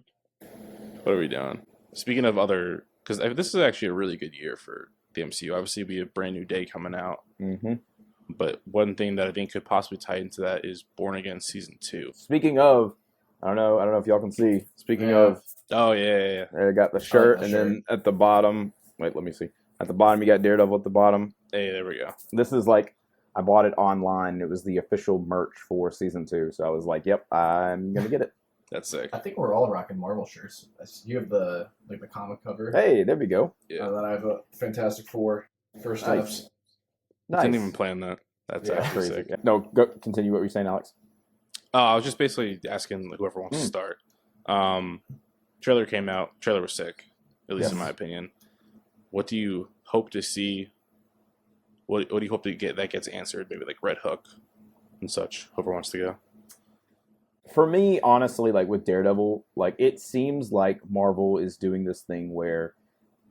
What are we doing? Speaking of other, because this is actually a really good year for the MCU. Obviously, we have a brand new day coming out. Mm-hmm. But one thing that I think could possibly tie into that is Born Again season 2. Speaking of, I don't know if y'all can see. Speaking of, oh yeah. I got the shirt, the then at the bottom. Wait, let me see. At the bottom, you got Daredevil at the bottom. Hey, there we go. This is like, I bought it online. It was the official merch for season 2. So I was like, yep, I'm gonna get it. That's sick. I think we're all rocking Marvel shirts. You have the comic cover. Hey, there we go. Yeah. Then I have a Fantastic Four first Nice. steps. Nice. Didn't even plan that. That's actually crazy. sick. No, go continue what you're saying, Alex. I was just basically asking whoever wants to start. Trailer came out. Trailer was sick, at least in my opinion. What do you hope to see? What do you hope to get that gets answered? Maybe like Red Hook and such. Whoever wants to go. For me, honestly, like with Daredevil, like it seems like Marvel is doing this thing where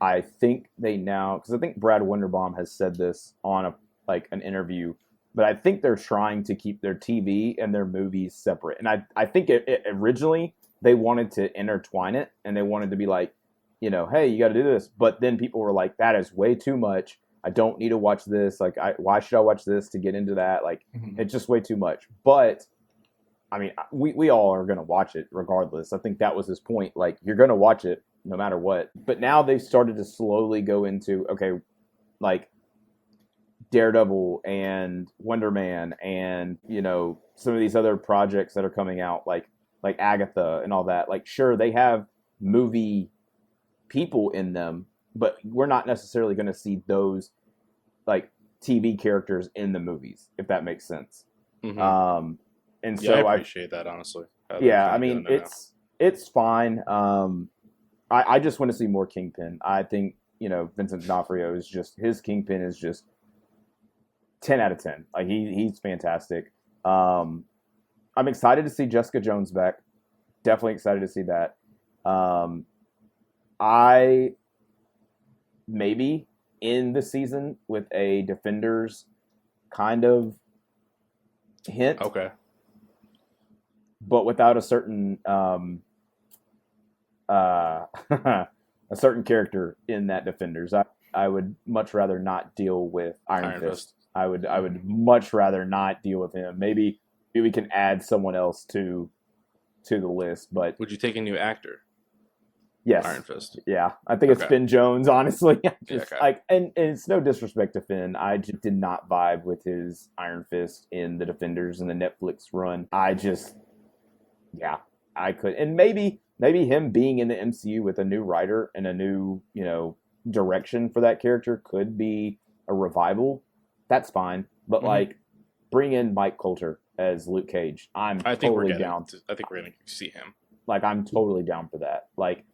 I think they now, because I think Brad Winderbaum has said this on an interview, but I think they're trying to keep their TV and their movies separate. And I think it originally they wanted to intertwine it, and they wanted to be like, hey, you got to do this. But then people were like, that is way too much. I don't need to watch this. Like, why should I watch this to get into that? Like, it's just way too much. But I mean, we all are going to watch it regardless. I think that was his point. Like, you're going to watch it no matter what. But now they've started to slowly go into, okay, like Daredevil and Wonder Man and, some of these other projects that are coming out, like Agatha and all that. Like, sure, they have movie people in them, but we're not necessarily going to see those like TV characters in the movies, if that makes sense. Mm-hmm. And so I appreciate that, honestly. I mean, it's fine. I just want to see more Kingpin. I think, Vincent D'Onofrio is just, his Kingpin is just 10 out of 10. Like he's fantastic. I'm excited to see Jessica Jones back. Definitely excited to see that. I maybe end the season with a Defenders kind of hint. Okay. But without a certain a certain character in that Defenders. I would much rather not deal with Iron Fist. I would much rather not deal with him. Maybe we can add someone else to the list. But would you take a new actor? Yes. Iron Fist. Yeah, I think it's Finn Jones. Honestly, and it's no disrespect to Finn. I just did not vibe with his Iron Fist in the Defenders and the Netflix run. I could, and maybe him being in the MCU with a new writer and a new direction for that character could be a revival. That's fine, but bring in Mike Coulter as Luke Cage. I think we're down. I think we're gonna see him. Like, I'm totally down for that. Like,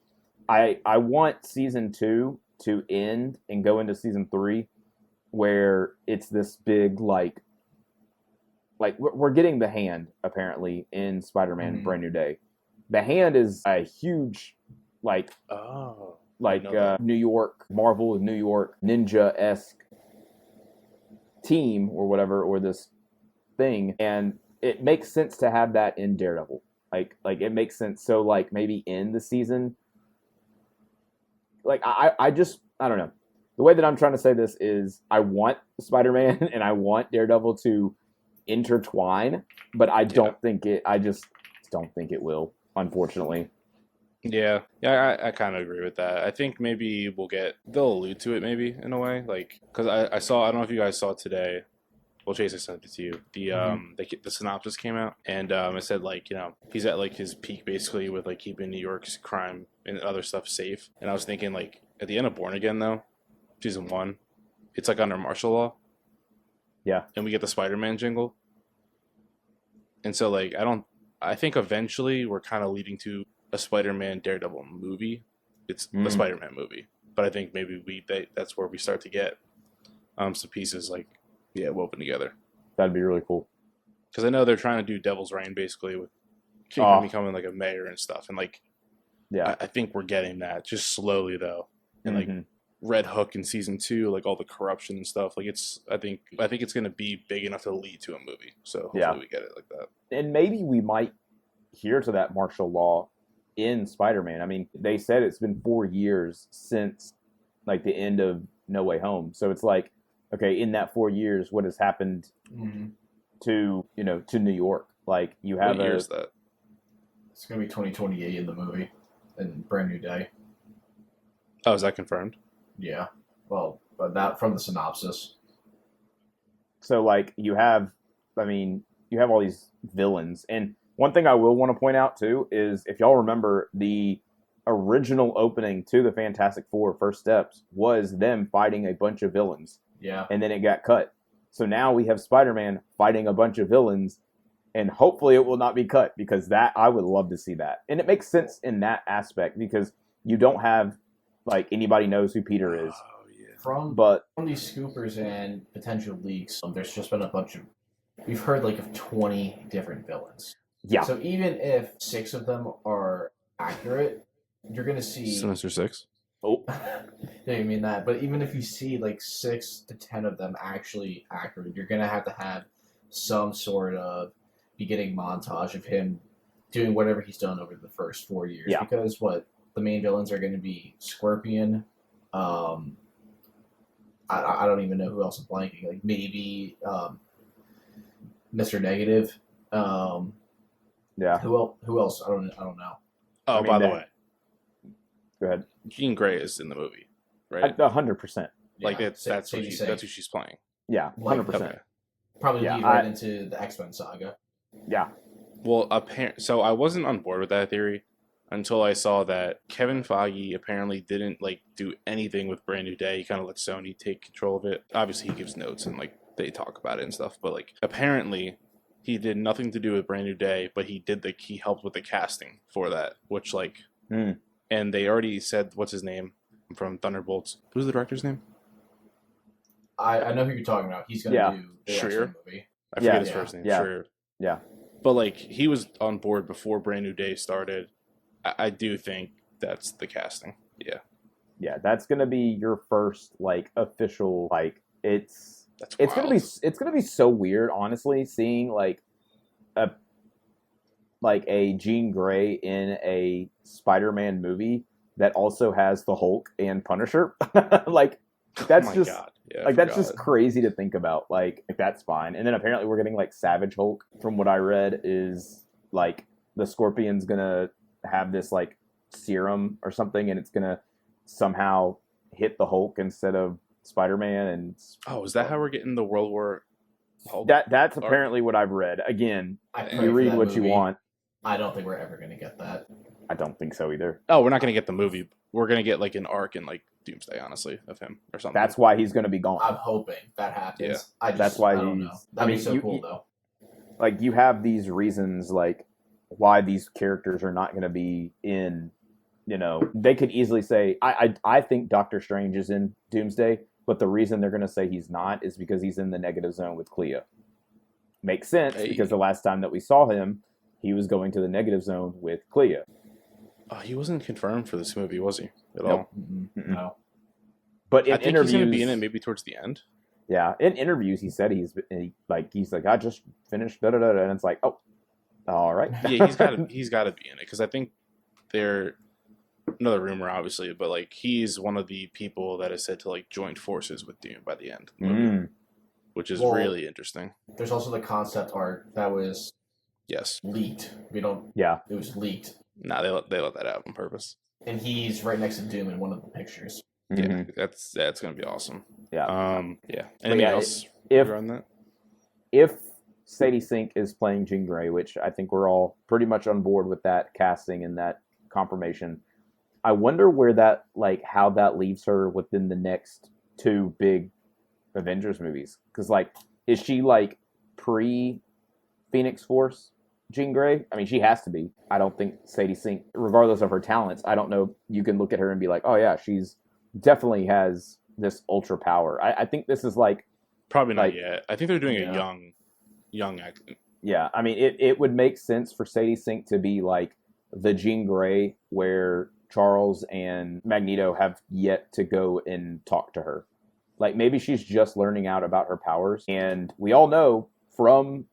I want season 2 to end and go into season 3 where it's this big like we're getting the Hand apparently in Spider-Man Brand New Day. The Hand is a huge like Oh, I know that. New York, Marvel, New York ninja-esque team or whatever, or this thing, and it makes sense to have that in Daredevil. Like it makes sense. So like maybe in the season, like I don't know. The way that I'm trying to say this is I want Spider-Man and I want Daredevil to intertwine, but I don't think it. I just don't think it will, unfortunately. Yeah, I kind of agree with that. I think maybe they'll allude to it maybe in a way, like because I saw, I don't know if you guys saw today. Well, Chase, I sent it to you. The synopsis came out, and it said like he's at like his peak basically with like keeping New York's crime and other stuff safe. And I was thinking like at the end of Born Again though, season 1, it's like under martial law. Yeah, and we get the Spider-Man jingle, and so like I think eventually we're kind of leading to a Spider-Man Daredevil movie. It's the Spider-Man movie, but I think maybe that's where we start to get some pieces like woven together. that'd be really cool. Because I know they're trying to do Devil's Reign basically with Kingpin becoming like a mayor and stuff, and like I think we're getting that just slowly though, and like Red Hook in season 2, like all the corruption and stuff. Like I think it's gonna be big enough to lead to a movie. So hopefully we get it like that. And maybe we might hear to that martial law in Spider-Man. I mean, they said it's been 4 years since like the end of No Way Home. So it's like, okay, in that 4 years, what has happened to New York? Like you have what year is that? It's gonna be 2028 in the movie, and Brand New Day. Oh, is that confirmed? Yeah. Well, but that from the synopsis. So like you have all these villains. And one thing I will want to point out too is if y'all remember the original opening to the Fantastic Four First Steps was them fighting a bunch of villains. Yeah. And then it got cut. So now we have Spider-Man fighting a bunch of villains, and hopefully it will not be cut, because that I would love to see that. And it makes sense in that aspect because you don't have like anybody knows who Peter is. Oh, yeah. From these scoopers and potential leaks, there's just been a bunch of, we've heard like of 20 different villains. Yeah. So even if 6 of them are accurate, you're gonna see Sinister Six. Oh, didn't mean that. But even if you see like 6 to 10 of them actually accurate, you're gonna have to have some sort of beginning montage of him doing whatever he's done over the first 4 years. Yeah. Because the main villains are going to be Scorpion. I don't even know who else I'm blanking. Like maybe Mr. Negative. yeah. Who else? I don't know. Oh, by the way, go ahead. Jean Grey is in the movie, right? 100%. Like Yeah, that's who she's playing. Yeah, 100%. Okay. Probably Yeah, lead right into the X-Men saga. Yeah. Well, so I wasn't on board with that theory until I saw that Kevin Feige apparently didn't like do anything with Brand New Day. He kind of let Sony take control of it. Obviously, he gives notes and like they talk about it and stuff. But like apparently, he did nothing to do with Brand New Day, but he helped with the casting for that, which like, and they already said what's his name from Thunderbolts. Who's the director's name? I know who you're talking about. He's going to do the X-Men movie. I forget his first name. Yeah. Schreier. Yeah. But like he was on board before Brand New Day started. I do think that's the casting. Yeah. Yeah, that's gonna be your first like official like it's gonna be so weird, honestly, seeing like a Jean Grey in a Spider-Man movie that also has the Hulk and Punisher. Like that's God. Yeah, like that's just crazy to think about. Like that's fine. And then apparently we're getting like Savage Hulk. From what I read is like the Scorpion's gonna have this like serum or something, and it's gonna somehow hit the Hulk instead of Spider-Man. And is that how we're getting the World War Hulk? That's apparently what I've read. Again, you read what you want. I don't think we're ever gonna get that. I don't think so either. Oh, we're not gonna get the movie. We're gonna get like an arc in like Doomsday, honestly, of him or something. That's why he's gonna be gone. I'm hoping that happens. Yeah. That's why I don't know. That'd be so cool though. Like you have these reasons like why these characters are not going to be in, they could easily say, I think Doctor Strange is in Doomsday, but the reason they're going to say he's not is because he's in the negative zone with Clea. Makes sense because the last time that we saw him, he was going to the negative zone with Clea. He wasn't confirmed for this movie, was he? At Nope. all? No. But in I think interviews, he's going to be in it maybe towards the end. yeah, in interviews he said he's like I just finished da da da, and it's like, oh, all right. Yeah, he's got to be in it because I think they're another rumor, obviously, but like he's one of the people that is said to like join forces with Doom by the end of the movie, which is really interesting. There's also the concept art that was leaked. Yeah, it was leaked. Nah, they let that out on purpose. And he's right next to Doom in one of the pictures. Yeah, that's going to be awesome. Yeah. Yeah. Anything else on that? If Sadie Sink is playing Jean Grey, which I think we're all pretty much on board with that casting and that confirmation, I wonder where that, like, how that leaves her within the next two big Avengers movies. Because, like, is she, like, pre-Phoenix Force Jean Grey? I mean, she has to be. I don't think Sadie Sink, regardless of her talents, I don't know, you can look at her and be like, oh, yeah, she's definitely has this ultra power. I think this is, like... Probably not like, yet. I think they're doing a young actor. Yeah, I mean, it would make sense for Sadie Sink to be, like, the Jean Grey where Charles and Magneto have yet to go and talk to her. Like, maybe she's just learning out about her powers. And we all know from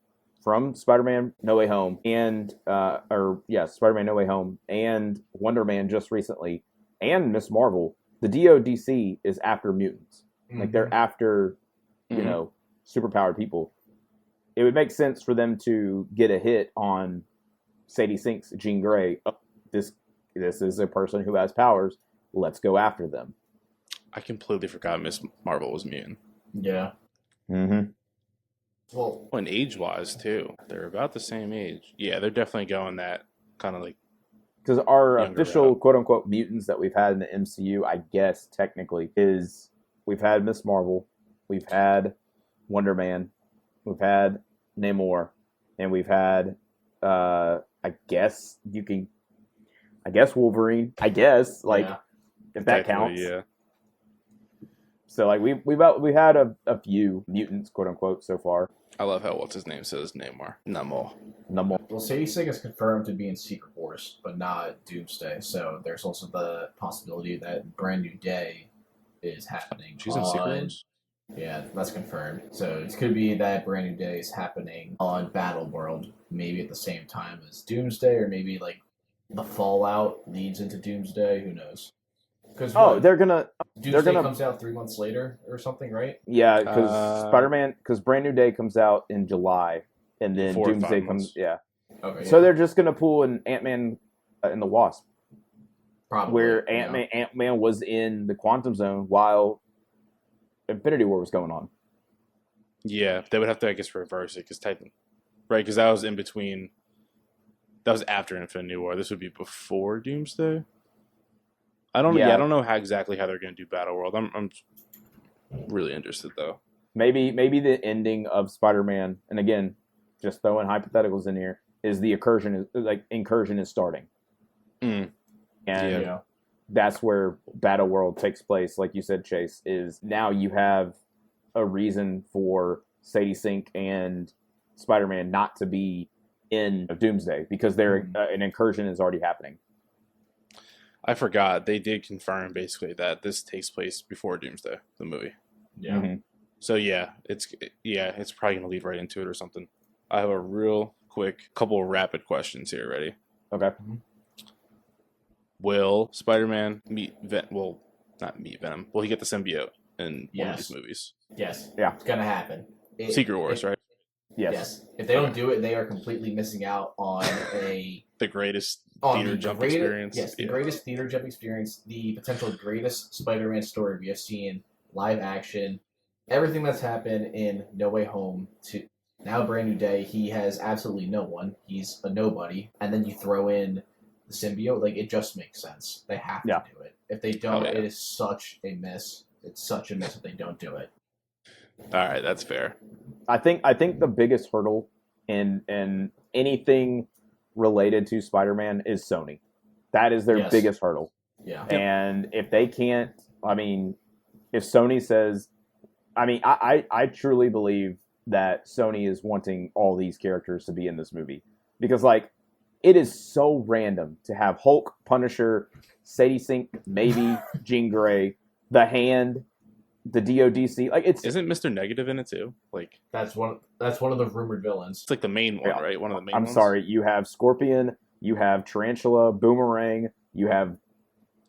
Spider-Man No Way Home and, Spider-Man No Way Home and Wonder Man just recently and Ms. Marvel, the DODC is after mutants. Mm-hmm. Like, they're after, you know, superpowered people. It would make sense for them to get a hit on Sadie Sink's Jean Grey. Oh, this is a person who has powers. Let's go after them. I completely forgot Miss Marvel was mutant. Yeah. Mm-hmm. Well, and age-wise, too. They're about the same age. Yeah, they're definitely going that kind of like... Because our official quote-unquote mutants that we've had in the MCU, I guess, technically, is we've had Miss Marvel, we've had Wonder Man, we've had Namor, and we've had, I guess Wolverine. I guess, like, if that counts. Yeah. So, like, we had a few mutants, quote unquote, so far. I love how what's his name says Namor. Namor. Well, Sadie Sink is confirmed to be in Secret Wars, but not Doomsday. So there's also the possibility that Brand New Day is happening. She's in Secret Wars. Yeah, that's confirmed. So it could be that Brand New Day is happening on Battle World, maybe at the same time as Doomsday, or maybe like the fallout leads into Doomsday. Who knows? Doomsday comes out 3 months later or something, right? Yeah, because Brand New Day comes out in July, and then Doomsday comes. Yeah. Okay. So they're just gonna pull an Ant-Man and the Wasp, probably where Ant-Man was in the Quantum Zone while Infinity War was going on. Yeah, they would have to, I guess, reverse it because that was in between. That was after Infinity War. This would be before Doomsday. I don't know how they're going to do Battle World. I'm really interested though. Maybe the ending of Spider-Man, and again, just throwing hypotheticals in here, is the incursion is starting, and that's where Battle World takes place. Like you said, Chase, is now you have a reason for Sadie Sink and Spider-Man not to be in Doomsday because an incursion is already happening. I forgot they did confirm basically that this takes place before Doomsday, the movie. Yeah. Mm-hmm. So it's probably gonna lead right into it or something. I have a real quick couple of rapid questions here. Ready? Okay. Mm-hmm. Will Spider-Man not meet Venom? Will he get the symbiote in one of these movies? Yes. Yeah. It's gonna happen. Secret Wars, right? Yes. If they don't do it, they are completely missing out on the greatest theater jump experience. Yes, the greatest theater jump experience, the potential greatest Spider-Man story we have seen, live action, everything that's happened in No Way Home to now Brand New Day. He has absolutely no one. He's a nobody. And then you throw in the symbiote, like, it just makes sense. They have to do it. If they don't, it is such a miss. It's such a miss if they don't do it. All right, that's fair. I think the biggest hurdle in anything related to Spider-Man is Sony. That is their biggest hurdle. Yeah. And if they can't, I mean, if Sony says, I mean, I truly believe that Sony is wanting all these characters to be in this movie because, like, it is so random to have Hulk, Punisher, Sadie Sink, maybe Jean Grey, the Hand, the DODC. Like Isn't Mr. Negative in it too? Like That's one of the rumored villains. it's like the main one, Yeah. right? One of the main I'm ones. sorry, you have Scorpion, you have Tarantula, Boomerang, you have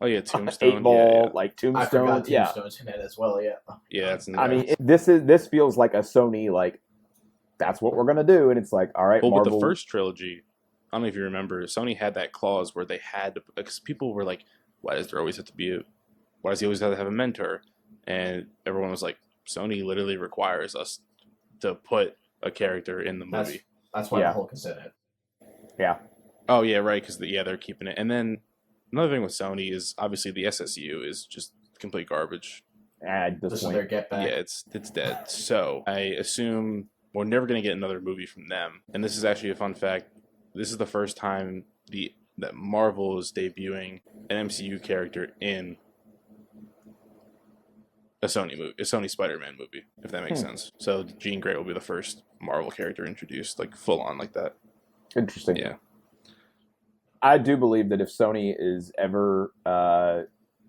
Oh yeah, Tombstone. 8 Ball, Yeah, like I Tombstone. forgot Yeah, Tombstone's in it as well. Yeah. yeah. It's in I there. mean, this feels like a Sony, like, that's what we're gonna do, and it's like, all right, Well, with Marvel. the first trilogy, I don't know if you remember, Sony had that clause where they had to, because people were like, why does he always have to have a mentor? And everyone was like, Sony literally requires us to put a character in the movie. That's why Yeah. the Hulk is in it. Yeah, Oh yeah, right. Because they're keeping it. And then another thing with Sony is obviously the SSU is just complete garbage. at this This is point, their get back. Yeah, it's dead. So I assume we're never going to get another movie from them. And this is actually a fun fact. This is the first time that Marvel is debuting an MCU character in a Sony Spider-Man movie, if that makes sense. So Jean Grey will be the first Marvel character introduced, like full on like that. interesting. Yeah. I do believe that if Sony is ever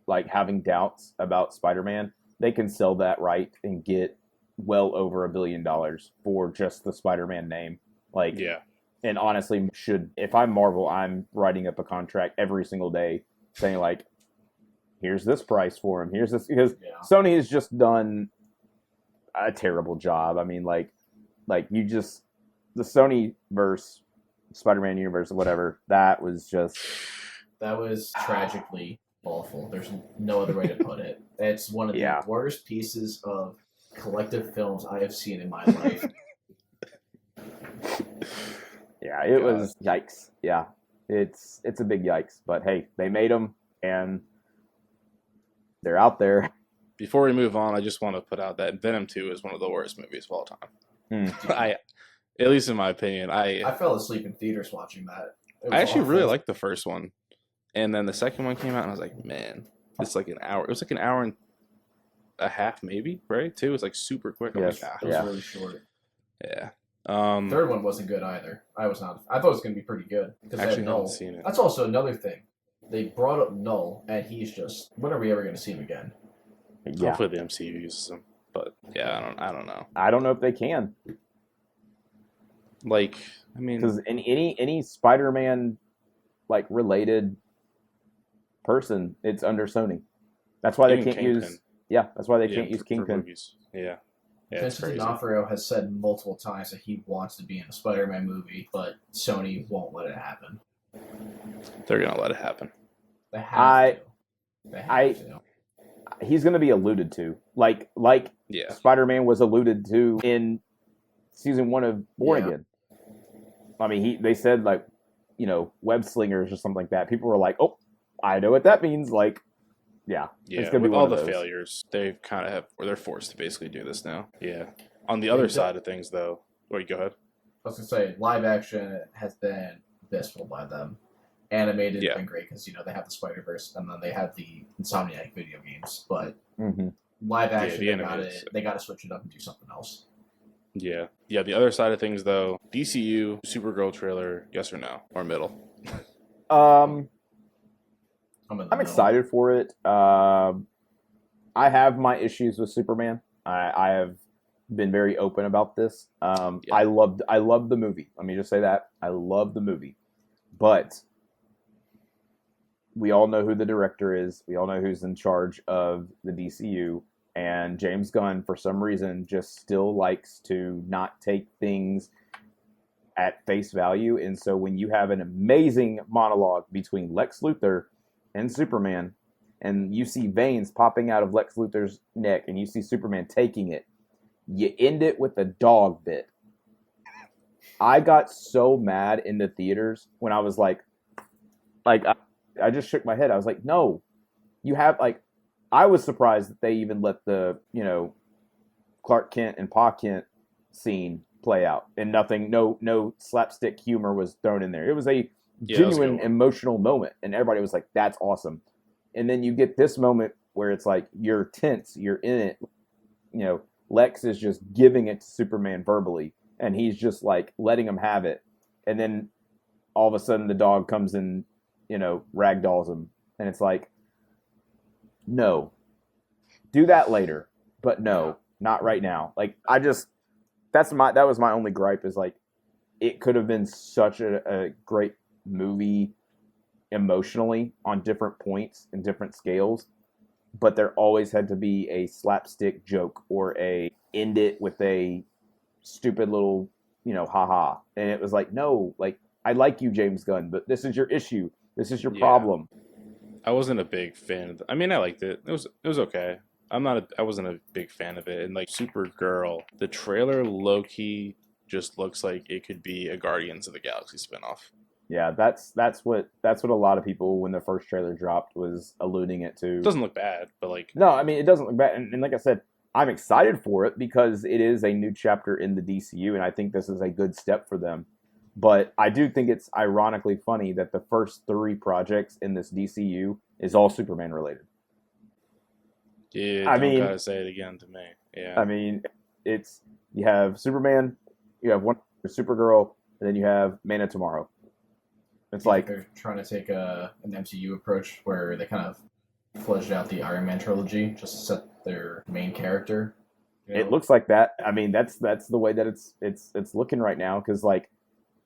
like having doubts about Spider-Man, they can sell that right and get well over $1 billion for just the Spider-Man name. Like, Yeah. and honestly, if I'm Marvel, I'm writing up a contract every single day saying like, here's this price for him. Here's this, because Yeah. Sony has just done a terrible job. I mean, like the Sony verse, Spider-Man universe, whatever. That was tragically awful. There's no other way to put it. It's one of the Yeah. worst pieces of collective films I have seen in my life. yeah, it God. was yikes. Yeah, it's a big yikes. But hey, they made them and they're out there. Before we move on, I just want to put out that Venom 2 is one of the worst movies of all time. At least in my opinion, I fell asleep in theaters watching that. It was I actually awful. really liked the first one. And then the second one came out, and I was like, man, it's like an hour. It was like an hour and a half, maybe, right? Too. It was like super quick. I'm Yes. like, It was Yeah. really short. yeah. Third one wasn't good either. I thought it was going to be pretty good. Because Actually, Null. haven't seen it. That's also another thing. They brought up Null, and he's just. When are we ever going to see him again? Yeah, Hopefully the MCU uses them, but yeah, I don't know. I don't know if they can, Like, I mean, because in any Spider-Man like related person, it's under Sony. That's why they even can't use. Kingpin. Yeah, that's why they Yeah, can't use for Kingpin. movies. Yeah, it's Vincent crazy. D'Onofrio has said multiple times that he wants to be in a Spider-Man movie, but Sony won't let it happen. They're gonna let it happen. They have to. They have to. He's going to be alluded to, like Yeah, Spider-Man was alluded to in season 1 of Born Yeah. Again. I mean, they said like, web slingers or something like that. People were like, "Oh, I know what that means." Like, yeah, yeah. it's gonna With be all one the of those. failures, they kind of have, or they're forced to basically do this now. Yeah. On the other side of things, though, wait, go ahead. I was gonna say live action has been abysmal by them. Animated has Yeah. been great because they have the Spider-Verse and then they have the Insomniac video games. But Mhm. live action, the animated they got to switch it up and do something else. Yeah. Yeah, the other side of things, though, DCU, Supergirl trailer, yes or no? Or middle? Um, I'm in the I'm middle. excited for it. I have my issues with Superman. I have been very open about this. Yeah. I loved the movie. Let me just say that I love the movie, but we all know who the director is. We all know who's in charge of the DCU. And James Gunn, for some reason, just still likes to not take things at face value. And so when you have an amazing monologue between Lex Luthor and Superman, and you see veins popping out of Lex Luthor's neck, and you see Superman taking it, you end it with a dog bit. I got so mad in the theaters when I was like I just shook my head. I was like, no, you have I was surprised that they even let the, Clark Kent and Pa Kent scene play out and no slapstick humor was thrown in there. It was a Yeah, that was a good genuine one. emotional moment and everybody was like, that's awesome. And then you get this moment where it's like, you're tense, you're in it. Lex is just giving it to Superman verbally and he's just like letting him have it. And then all of a sudden the dog comes and, ragdolls him. And it's like, no, do that later. But no, not right now. Like, that was my only gripe is like, it could have been such a great movie emotionally on different points and different scales, but there always had to be a slapstick joke or end it with a stupid little, haha. And it was like, no, like, I like you, James Gunn, but this is your issue. This is your problem. I wasn't a big fan of I mean, I liked it. It was okay. I wasn't a big fan of it. And like Supergirl, the trailer low-key just looks like it could be a Guardians of the Galaxy spinoff. Yeah, that's what a lot of people, when the first trailer dropped, was alluding it to. It doesn't look bad, but like... No, I mean, it doesn't look bad. And like I said, I'm excited for it because it is a new chapter in the DCU, and I think this is a good step for them. But I do think it's ironically funny that the first 3 projects in this DCU is all Superman related. Yeah, don't gotta say it again to me. Yeah. I mean, you have Superman, you have one Supergirl, and then you have Man of Tomorrow. It's like they're trying to take an MCU approach where they kind of fleshed out the Iron Man trilogy just to set their main character. It looks like that. I mean, that's the way that it's looking right now. Because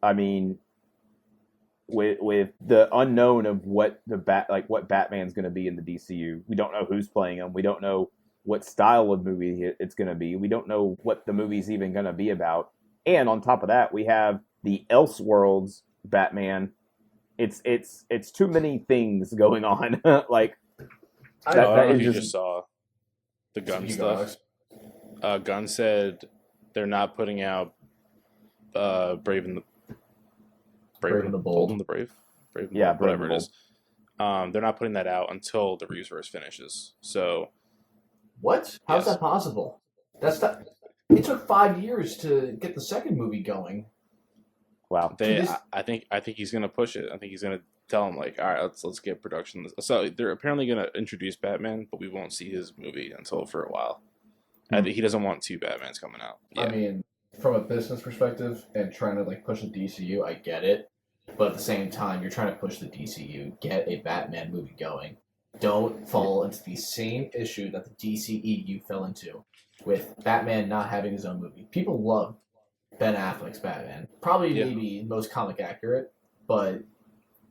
I mean, with the unknown of what what Batman's going to be in the DCU, we don't know who's playing him. We don't know what style of movie it's going to be. We don't know what the movie's even going to be about. And on top of that, we have the Elseworlds Batman. It's too many things going on. Like, I don't know if you just saw the Gunn stuff. Gunn said they're not putting out Brave and the Bold and the Brave. Whatever it is. They're not putting that out until the Reeveverse finishes. So, what? How's that possible? It took 5 years to get the second movie going. Wow. I think he's gonna push it. I think he's gonna tell him like, all right, let's get production. So they're apparently gonna introduce Batman, but we won't see his movie until for a while. I think he doesn't want 2 Batmans coming out. Yeah. I mean, from a business perspective and trying to like push the DCU, I get it. But at the same time, you're trying to push the DCU, get a Batman movie going. Don't fall into the same issue that the DCEU fell into with Batman not having his own movie. People love Ben Affleck's Batman. Probably maybe most comic accurate, but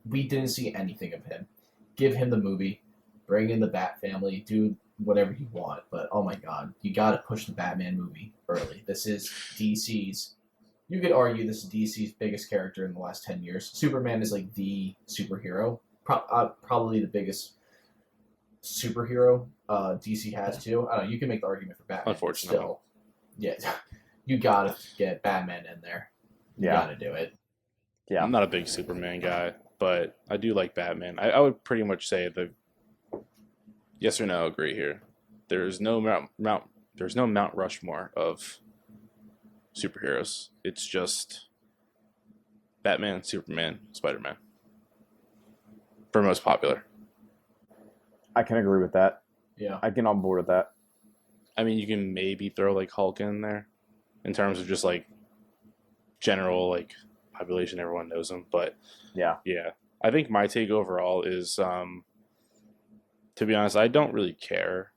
we didn't see anything of him. Give him the movie, bring in the Bat family, do whatever you want, but oh my god, you gotta push the Batman movie early. This is DC's, you could argue this is DC's biggest character in the last 10 years. Superman is like the superhero, probably the biggest superhero DC has too. I don't know, you can make the argument for Batman. Unfortunately. Still, yeah, you gotta get Batman in there. You gotta do it. Yeah, I'm not a big Superman guy, but I do like Batman. I would pretty much say yes or no agree here. There's no Mount Rushmore of superheroes. It's just Batman, Superman, Spider-Man. For most popular. I can agree with that. Yeah. I get on board with that. I mean, you can maybe throw like Hulk in there in terms of just like general like population, everyone knows him, but yeah. I think my take overall is to be honest, I don't really care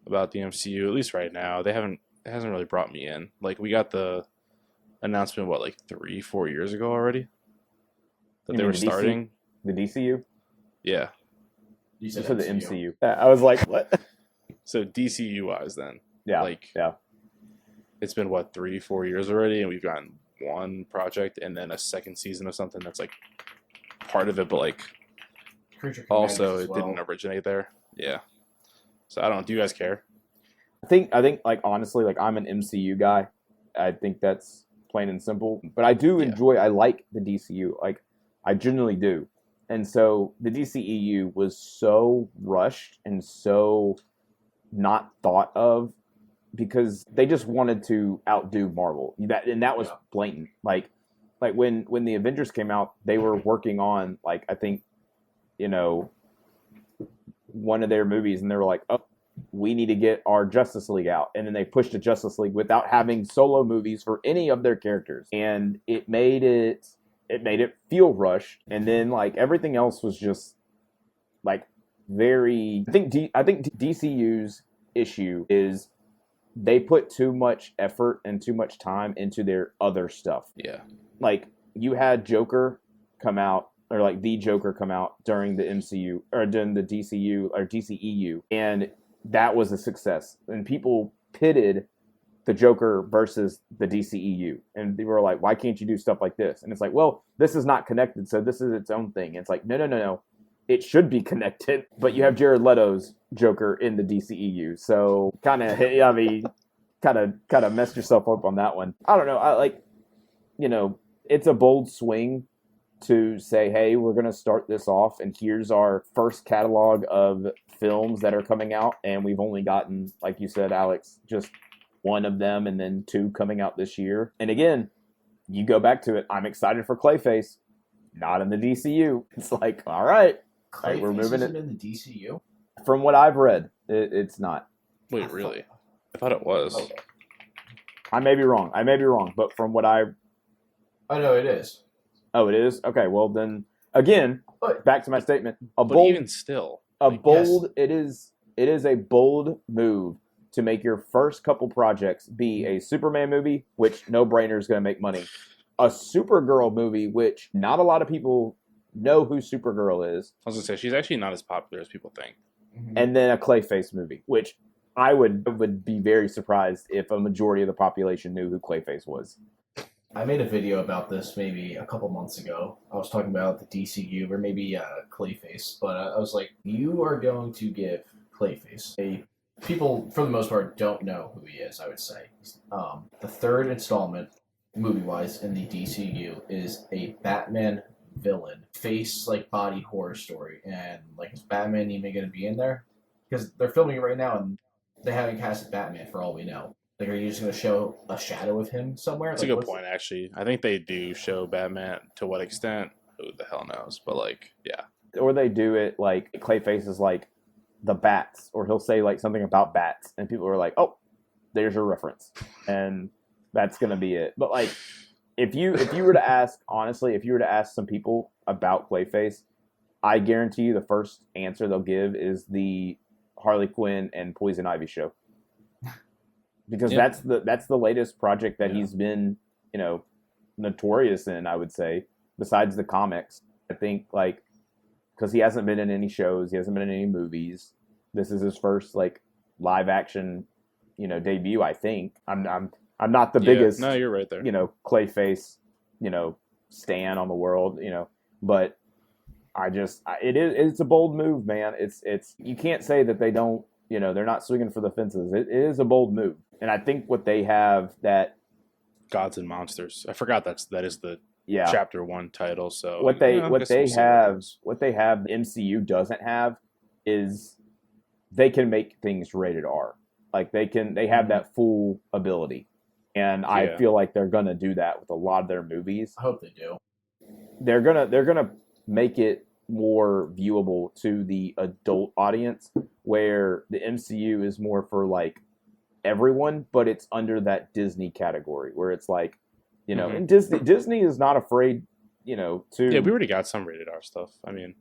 about the MCU, at least right now. It hasn't really brought me in. Like, we got the announcement, like 3-4 years ago already? That they were starting? The DCU? Yeah. You said the MCU. I was like, what? So DCU-wise then. Yeah. Like, it's been, 3-4 years already, and we've gotten one project and then a second season of something that's, like, part of it, but, like, also it didn't originate there. Yeah. So I don't know. Do you guys care? I think like honestly, like I'm an MCU guy. I think that's plain and simple. But I do enjoy, I like the DCU. Like I genuinely do. And so the DCEU was so rushed and so not thought of because they just wanted to outdo Marvel. That was blatant. Like when the Avengers came out, they were working on like I think one of their movies, and they were like, oh, we need to get our Justice League out. And then they pushed the Justice League without having solo movies for any of their characters. And it made it it made it feel rushed, and then like everything else was just like very. I think DCU's issue is they put too much effort and too much time into their other stuff. Yeah. Like you had Joker come out, or like the Joker come out during the MCU or during the DCU or DCEU, and that was a success. And people pitted the Joker versus the DCEU, and they were like, "Why can't you do stuff like this?" And it's like, "Well, this is not connected, so this is its own thing." And it's like, no. It should be connected, but you have Jared Leto's Joker in the DCEU, so kind of messed yourself up on that one. I don't know. I like, it's a bold swing to say, hey, we're going to start this off, and here's our first catalog of films that are coming out, and we've only gotten, like you said, Alex, just one of them, and then 2 coming out this year. And again, you go back to it, I'm excited for Clayface, not in the DCU. It's like, all right, we're moving it in the DCU. From what I've read, it's not. Wait, really? I thought it was. Okay. I may be wrong, but from what I know it is. Oh, it is? Okay, well then, again, back to my statement. But even still, it is a bold move to make your first couple projects be a Superman movie, which no brainer is going to make money. A Supergirl movie, which not a lot of people know who Supergirl is. I was gonna say she's actually not as popular as people think. And then a Clayface movie, which I would be very surprised if a majority of the population knew who Clayface was. I made a video about this maybe a couple months ago. I was talking about the DCU or maybe Clayface, but I was like, you are going to give Clayface people for the most part don't know who he is. I would say the third installment, movie-wise, in the DCU is a Batman villain face like body horror story, and like is Batman even going to be in there? Because they're filming it right now and they haven't casted Batman for all we know. Like, are you just going to show a shadow of him somewhere? That's a good point, actually. I think they do show Batman. To what extent? Who the hell knows? But like, yeah. Or they do it like Clayface is like the bats, or he'll say like something about bats, and people are like, "Oh, there's your reference," and that's going to be it. But like, if you were to ask, honestly, if you were to ask some people about Clayface, I guarantee you the first answer they'll give is the Harley Quinn and Poison Ivy show, because that's the latest project that he's been, notorious in, I would say, besides the comics. I think like because he hasn't been in any shows, he hasn't been in any movies. This is his first like live action, debut. I think I'm not the biggest. No, you're right there. Clayface, stan on the world, but it's a bold move, man. It's you can't say that they don't, they're not swinging for the fences. It is a bold move. And I think what they have that Gods and Monsters. I forgot that is the chapter 1 title. So what they have the MCU doesn't have is they can make things rated R. Like they have that full ability. And I feel like they're gonna do that with a lot of their movies. I hope they do. They're gonna make it more viewable to the adult audience, where the MCU is more for like everyone, but it's under that Disney category where it's like, and Disney is not afraid, to we already got some rated R stuff. I mean,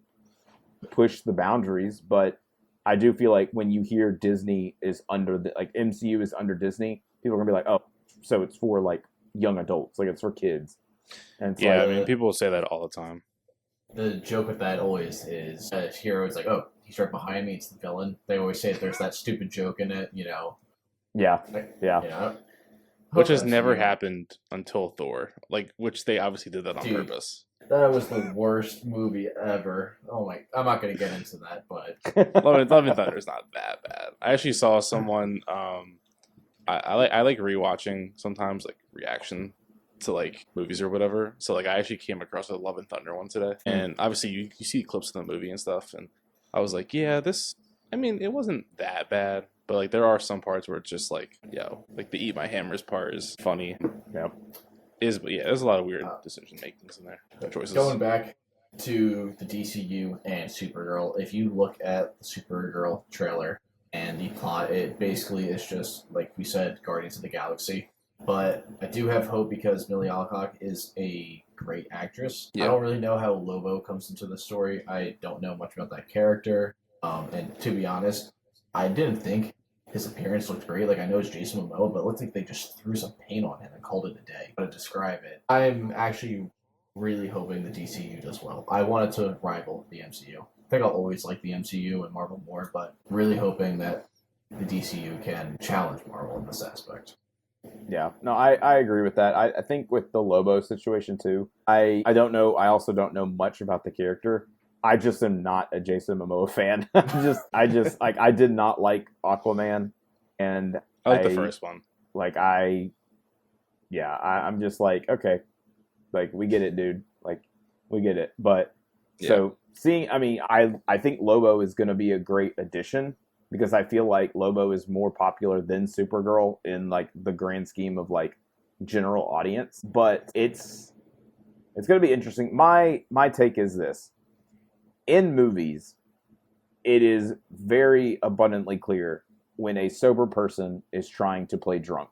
push the boundaries, but I do feel like when you hear Disney is under MCU is under Disney, people are gonna be like, oh, so it's for like young adults, like it's for kids. And it's I mean, people say that all the time. The joke with that always is a hero is like, oh, he's right behind me, it's the villain. They always say there's that stupid joke in it, Yeah. Which has never happened until Thor, which they obviously did that on purpose. That was the worst movie ever. Oh my! I'm not gonna get into that, but Love and Thunder is not that bad. I actually saw someone. I like rewatching sometimes, like reaction to like movies or whatever. So like I actually came across a Love and Thunder one today, and obviously you see clips of the movie and stuff, and I was like, yeah, it wasn't that bad. But like there are some parts where it's just like, like the eat my hammers part is funny. Yeah. But there's a lot of weird decision makings in there. Choices. Going back to the DCU and Supergirl, if you look at the Supergirl trailer and the plot, it basically is just, like we said, Guardians of the Galaxy. But I do have hope because Millie Alcock is a great actress. Yeah. I don't really know how Lobo comes into the story. I don't know much about that character. And to be honest, I didn't think his appearance looked great. Like, I know it's Jason Momoa, but it looked like they just threw some paint on him and called it a day. How to describe it. I'm actually really hoping the DCU does well. I want it to rival the MCU. I think I'll always like the MCU and Marvel more, but really hoping that the DCU can challenge Marvel in this aspect. Yeah, no, I agree with that. I think with the Lobo situation too, I don't know. I also don't know much about the character. I just am not a Jason Momoa fan. I just like, I did not like Aquaman, and I like the first one. Like I'm just like, okay, like we get it, dude. Like we get it. But so seeing, I mean, I think Lobo is going to be a great addition, because I feel like Lobo is more popular than Supergirl in like the grand scheme of like general audience. But it's going to be interesting. My take is this: in movies, it is very abundantly clear when a sober person is trying to play drunk.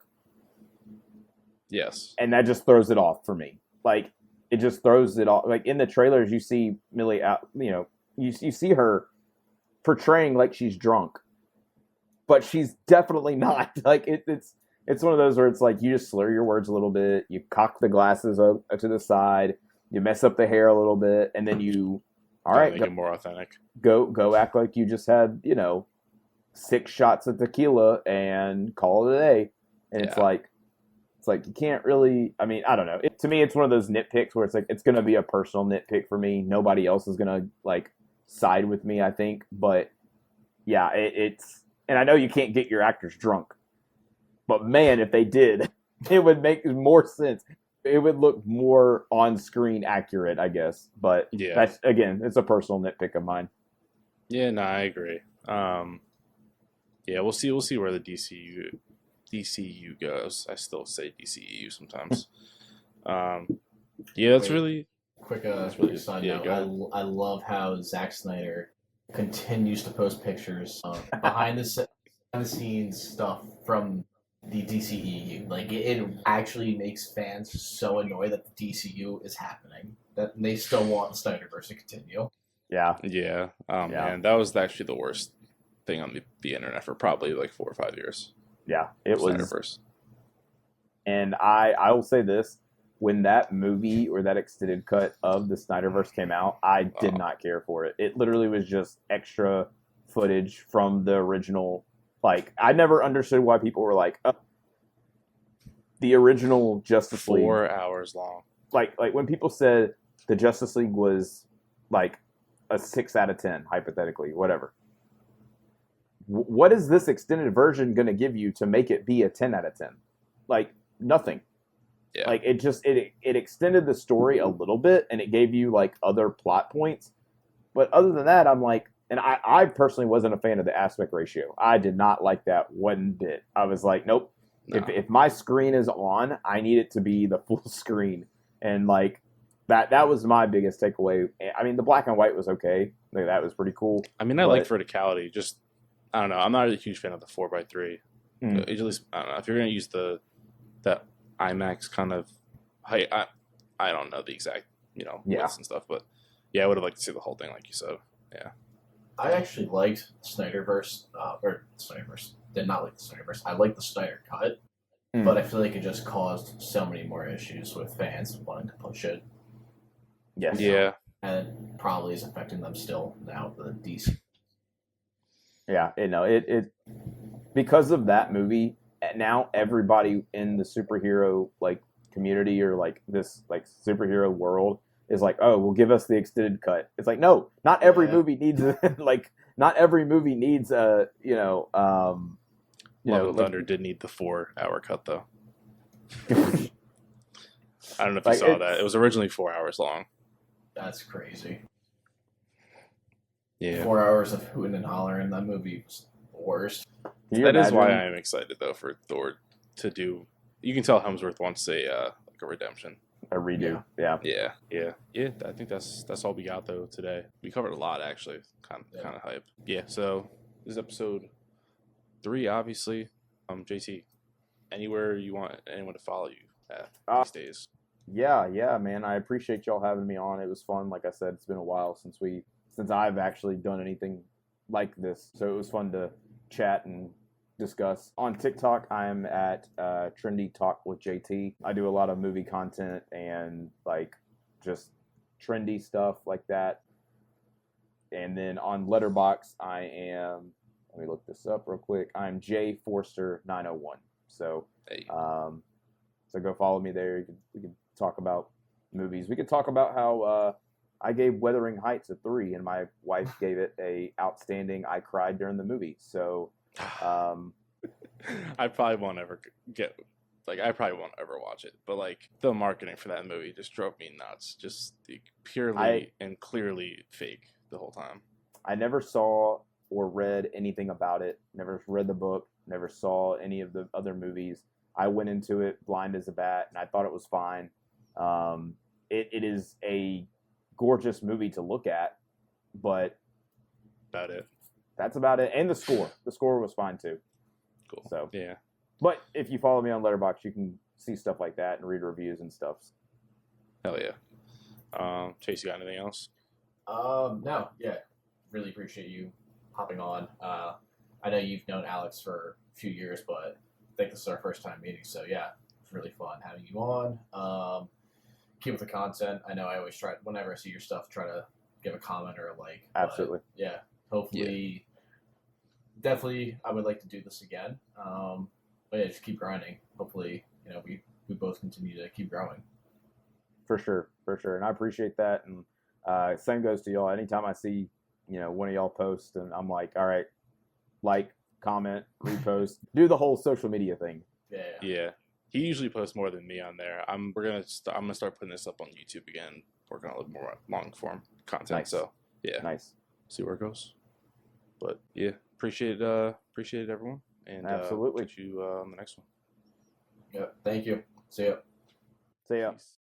Yes. And that just throws it off for me. Like, it just throws it off. Like, in the trailers, you see Millie out, you see her portraying like she's drunk, but she's definitely not. Like, it's one of those where it's like, you just slur your words a little bit, you cock the glasses up to the side, you mess up the hair a little bit, and then you, all right, make it more authentic. Go act like you just had, 6 shots of tequila and call it a day. And it's like you can't really, I mean, I don't know. To me, it's one of those nitpicks where it's like, it's going to be a personal nitpick for me. Nobody else is going to like side with me, I think. But yeah, it's, and I know you can't get your actors drunk, but man, if they did, it would make more sense. It would look more on-screen accurate, I guess. But yeah, that's, again, it's a personal nitpick of mine. Yeah, no, I agree. Yeah, we'll see where the DCU goes. I still say DCEU sometimes. Yeah, that's really quick. really Side yeah, note. I love how Zack Snyder continues to post pictures of behind the scenes stuff from the DCEU. Like, it actually makes fans so annoyed that the DCU is happening, that they still want the Snyderverse to continue. Yeah. Yeah. Man, that was actually the worst thing on the internet for probably like 4 or 5 years. Yeah, it was. Snyderverse. And I will say this: when that movie or that extended cut of the Snyderverse came out, I did not care for it. It literally was just extra footage from the original. Like, I never understood why people were like, oh, the original Justice League, 4 hours long. Like when people said the Justice League was like a 6 out of 10, hypothetically, whatever. What is this extended version going to give you to make it be a 10 out of 10? Like, nothing. Yeah. Like, it extended the story a little bit, and it gave you like other plot points. But other than that, I'm like, and I personally wasn't a fan of the aspect ratio. I did not like that one bit. I was like, nope. No. If my screen is on, I need it to be the full screen. And like, that was my biggest takeaway. I mean, the black and white was okay. Like, that was pretty cool. I mean, I like verticality. Just, I don't know. I'm not a huge fan of the 4:3. At least, I don't know. If you're going to use that IMAX kind of height, I don't know the exact, widths and stuff. But yeah, I would have liked to see the whole thing, like you said. Yeah. I actually liked Snyderverse, did not like the Snyderverse. I liked the Snyder Cut, but I feel like it just caused so many more issues with fans wanting to push it. Yes. Yeah. And it probably is affecting them still now, the DC. Yeah, it because of that movie, now everybody in the superhero like community or like this like superhero world is like, oh, well, give us the extended cut. It's like, no, not every movie needs not every movie needs a Love and Thunder did need the 4-hour cut though. I don't know if you saw that. It was originally 4 hours long. That's crazy. Yeah. 4 hours of hooting and hollering. That movie was the worst. That is why I am excited though for Thor to do. You can tell Hemsworth wants a redemption. A redo. Yeah. I think that's all we got though today. We covered a lot actually. Kind of hype. Yeah. So this is episode 3, obviously. JT, anywhere you want anyone to follow you at these days. Yeah, man. I appreciate y'all having me on. It was fun. Like I said, it's been a while since I've actually done anything like this. So it was fun to chat and discuss. On TikTok, I'm at Trendy Talk with JT. I do a lot of movie content and like just trendy stuff like that. And then on Letterboxd, I am. Let me look this up real quick. I'm J Forster 901. So, Hey. so go follow me there. We can talk about movies. We could talk about how I gave Wuthering Heights a 3, and my wife gave it a outstanding. I cried during the movie. So, I probably won't ever get I probably won't ever watch it, but like the marketing for that movie just drove me nuts. Just purely and clearly fake the whole time. I never saw or read anything about it. Never read the book. Never saw any of the other movies. I went into it blind as a bat, and I thought it was fine. It is a gorgeous movie to look at, but About it. that's about it. And the score was fine too. Cool. So yeah. But if you follow me on Letterboxd, you can see stuff like that and read reviews and stuff. Hell yeah. Chase, you got anything else? No, yeah, really appreciate you hopping on. I know you've known Alex for a few years, but I think this is our first time meeting, so yeah, it's really fun having you on. Keep with the content. I know I always try, whenever I see your stuff, try to give a comment or a like. Absolutely. But yeah, hopefully, definitely, I would like to do this again. But yeah, just keep grinding. Hopefully, we both continue to keep growing. For sure. And I appreciate that. And same goes to y'all. Anytime I see, one of y'all post, and I'm like, all right, like, comment, repost, do the whole social media thing. Yeah. He usually posts more than me on there. I'm gonna start putting this up on YouTube again, working on a little more long form content. Nice. So yeah, Nice. See where it goes. But yeah, appreciate it everyone, and Absolutely. catch you on the next one. Yep. Thank you. See ya. See ya. Peace.